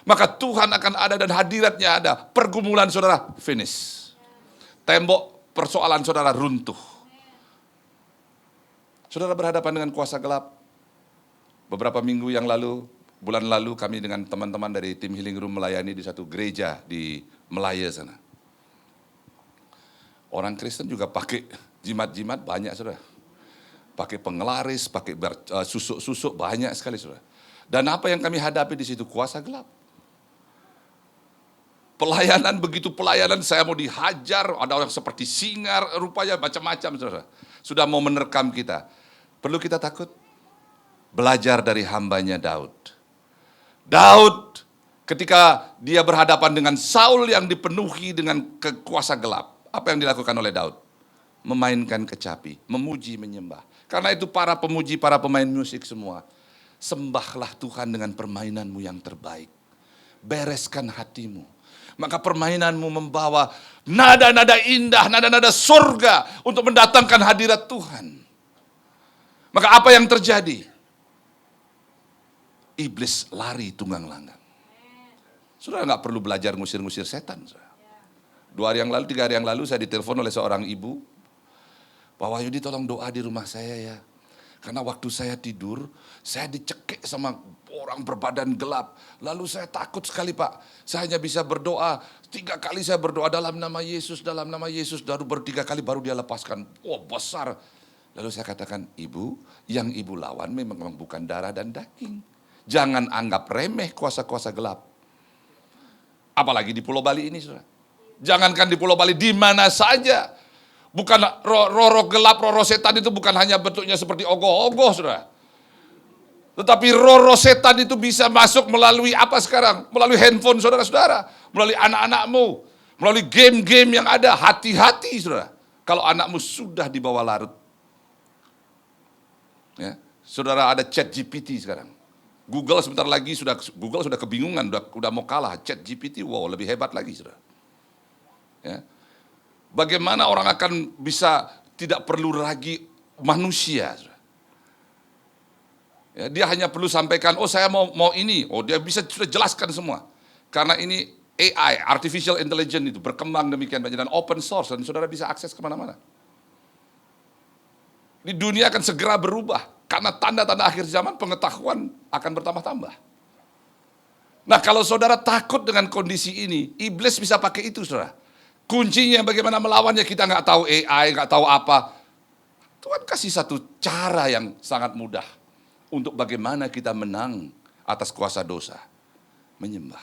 E: Maka Tuhan akan ada dan hadiratnya ada. Pergumulan saudara, finish. Tembok persoalan saudara runtuh. Saudara berhadapan dengan kuasa gelap. Beberapa minggu yang lalu, bulan lalu kami dengan teman-teman dari tim Healing Room melayani di satu gereja di Melaya sana. Orang Kristen juga pakai jimat-jimat banyak saudara. Pakai penglaris, pakai susuk-susuk banyak sekali saudara. Dan apa yang kami hadapi di situ? Kuasa gelap. Pelayanan, begitu pelayanan saya mau dihajar, ada orang seperti singar, rupanya macam-macam saudara. Sudah mau menerkam kita. Perlu kita takut? Belajar dari hambanya Daud. Daud ketika dia berhadapan dengan Saul yang dipenuhi dengan kekuasa gelap. Apa yang dilakukan oleh Daud? Memainkan kecapi, memuji, menyembah. Karena itu para pemuji, para pemain musik semua. Sembahlah Tuhan dengan permainanmu yang terbaik. Bereskan hatimu. Maka permainanmu membawa nada-nada indah, nada-nada surga untuk mendatangkan hadirat Tuhan. Maka apa yang terjadi? Iblis lari tunggang langgang. Saudara nggak perlu belajar ngusir-ngusir setan. Saudara. 2 hari yang lalu, 3 hari yang lalu saya ditelepon oleh seorang ibu. Pak Wahyudi tolong doa di rumah saya ya. Karena waktu saya tidur, saya dicekik sama orang berbadan gelap. Lalu saya takut sekali Pak. Saya hanya bisa berdoa. 3 kali saya berdoa dalam nama Yesus, dalam nama Yesus. Baru 3 kali baru dia lepaskan. Wah besar. Lalu saya katakan, ibu, yang ibu lawan memang bukan darah dan daging. Jangan anggap remeh kuasa-kuasa gelap. Apalagi di Pulau Bali ini, saudara. Jangankan di Pulau Bali, di mana saja. Bukan roh gelap, roh setan itu bukan hanya bentuknya seperti ogoh-ogoh, saudara. Tetapi roh setan itu bisa masuk melalui apa sekarang? Melalui handphone saudara-saudara. Melalui anak-anakmu. Melalui game-game yang ada. Hati-hati, saudara. Kalau anakmu sudah di bawah larut. Ya, saudara ada ChatGPT sekarang. Google sebentar lagi Google sudah kebingungan, udah mau kalah. ChatGPT, wow lebih hebat lagi, saudara. Ya. Bagaimana orang akan bisa tidak perlu lagi manusia, saudara. Ya, dia hanya perlu sampaikan, oh saya mau ini, oh dia bisa sudah jelaskan semua. Karena ini AI, Artificial Intelligence itu berkembang demikian banyak dan open source dan saudara bisa akses kemana-mana. Di dunia akan segera berubah karena tanda-tanda akhir zaman pengetahuan akan bertambah-tambah. Nah kalau saudara takut dengan kondisi ini, iblis bisa pakai itu saudara. Kuncinya bagaimana melawannya kita nggak tahu AI, nggak tahu apa. Tuhan kasih satu cara yang sangat mudah untuk bagaimana kita menang atas kuasa dosa, menyembah.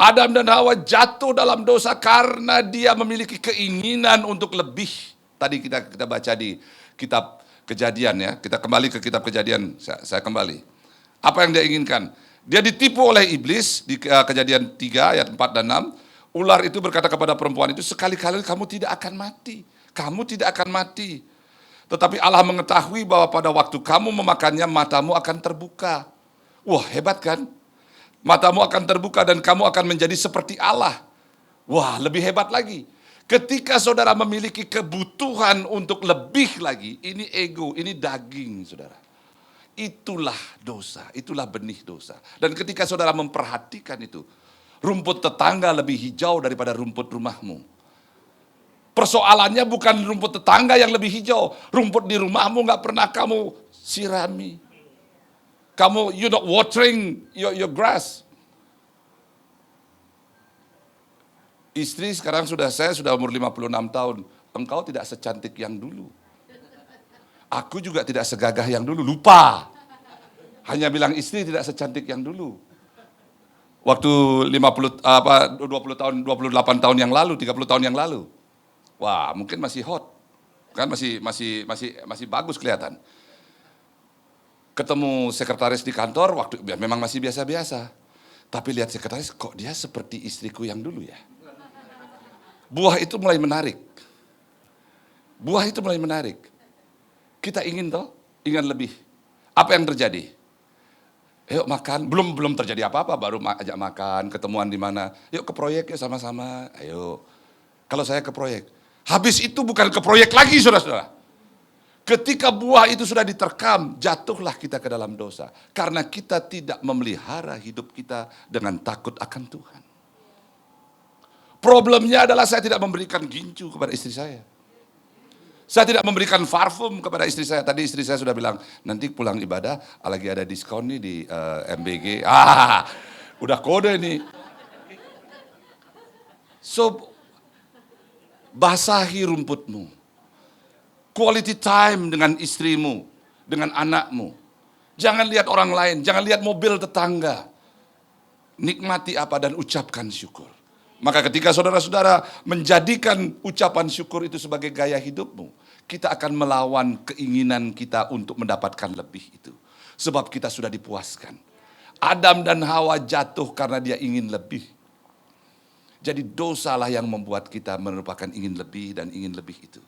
E: Adam dan Hawa jatuh dalam dosa karena dia memiliki keinginan untuk lebih. Tadi kita baca di kitab Kejadian ya, kita kembali ke kitab Kejadian, saya kembali. Apa yang dia inginkan? Dia ditipu oleh iblis di Kejadian 3 ayat 4 dan 6. Ular itu berkata kepada perempuan itu, sekali-kali kamu tidak akan mati. Kamu tidak akan mati. Tetapi Allah mengetahui bahwa pada waktu kamu memakannya, matamu akan terbuka. Wah, hebat kan? Matamu akan terbuka dan kamu akan menjadi seperti Allah. Wah, lebih hebat lagi. Ketika saudara memiliki kebutuhan untuk lebih lagi, ini ego, ini daging, saudara. Itulah dosa, itulah benih dosa. Dan ketika saudara memperhatikan itu, rumput tetangga lebih hijau daripada rumput rumahmu. Persoalannya bukan rumput tetangga yang lebih hijau, rumput di rumahmu nggak pernah kamu sirami. You're not watering your grass. Istri sekarang saya sudah umur 56 tahun, engkau tidak secantik yang dulu. Aku juga tidak segagah yang dulu, lupa. Hanya bilang istri tidak secantik yang dulu. Waktu 20 tahun, 28 tahun yang lalu, 30 tahun yang lalu. Wah, mungkin masih hot. Kan masih bagus kelihatan. Ketemu sekretaris di kantor, memang masih biasa-biasa. Tapi lihat sekretaris, kok dia seperti istriku yang dulu ya. Buah itu mulai menarik. Kita ingin lebih. Apa yang terjadi? Yuk makan, belum terjadi apa-apa, baru ajak makan, ketemuan di mana. Yuk ke proyek yuk sama-sama, ayo. Kalau saya ke proyek. Habis itu bukan ke proyek lagi, saudara-saudara. Ketika buah itu sudah diterkam, jatuhlah kita ke dalam dosa. Karena kita tidak memelihara hidup kita dengan takut akan Tuhan. Problemnya adalah saya tidak memberikan gincu kepada istri saya. Saya tidak memberikan parfum kepada istri saya. Tadi istri saya sudah bilang, nanti pulang ibadah, lagi ada diskon nih di MBG. Udah kode nih. So, basahi rumputmu. Quality time dengan istrimu, dengan anakmu. Jangan lihat orang lain, jangan lihat mobil tetangga. Nikmati apa dan ucapkan syukur. Maka ketika saudara-saudara menjadikan ucapan syukur itu sebagai gaya hidupmu, kita akan melawan keinginan kita untuk mendapatkan lebih itu. Sebab kita sudah dipuaskan. Adam dan Hawa jatuh karena dia ingin lebih. Jadi dosalah yang membuat kita merupakan ingin lebih dan ingin lebih itu.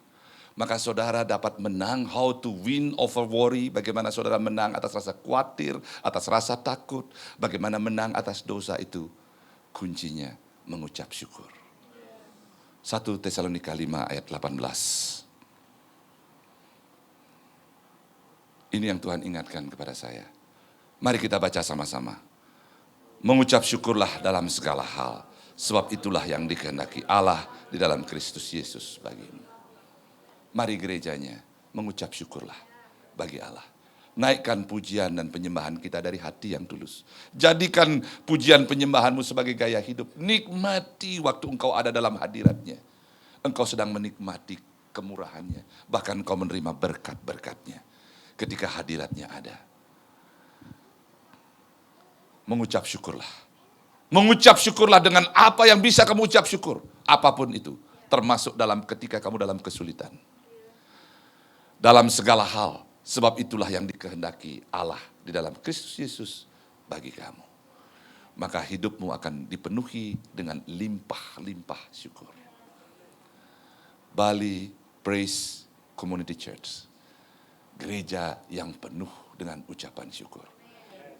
E: Maka saudara dapat menang, how to win over worry, bagaimana saudara menang atas rasa khawatir, atas rasa takut, bagaimana menang atas dosa itu. Kuncinya mengucap syukur. 1 Tesalonika 5 ayat 18. Ini yang Tuhan ingatkan kepada saya. Mari kita baca sama-sama. Mengucap syukurlah dalam segala hal, sebab itulah yang dikehendaki Allah di dalam Kristus Yesus bagimu. Mari gerejanya mengucap syukurlah bagi Allah. Naikkan pujian dan penyembahan kita dari hati yang tulus. Jadikan pujian penyembahanmu sebagai gaya hidup. Nikmati waktu engkau ada dalam hadiratnya. Engkau sedang menikmati kemurahannya. Bahkan engkau menerima berkat-berkatnya. Ketika hadiratnya ada. Mengucap syukurlah. Mengucap syukurlah dengan apa yang bisa kamu ucap syukur. Apapun itu. Termasuk ketika kamu dalam kesulitan. Dalam segala hal. Sebab itulah yang dikehendaki Allah di dalam Kristus Yesus bagi kamu. Maka hidupmu akan dipenuhi dengan limpah-limpah syukur. Bali Praise Community Church. Gereja yang penuh dengan ucapan syukur.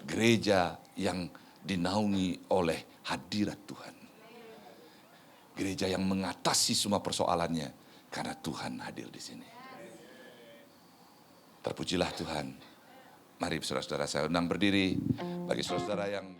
E: Gereja yang dinaungi oleh hadirat Tuhan. Gereja yang mengatasi semua persoalannya karena Tuhan hadir di sini. Terpujilah Tuhan. Mari saudara-saudara saya undang berdiri bagi saudara-saudara yang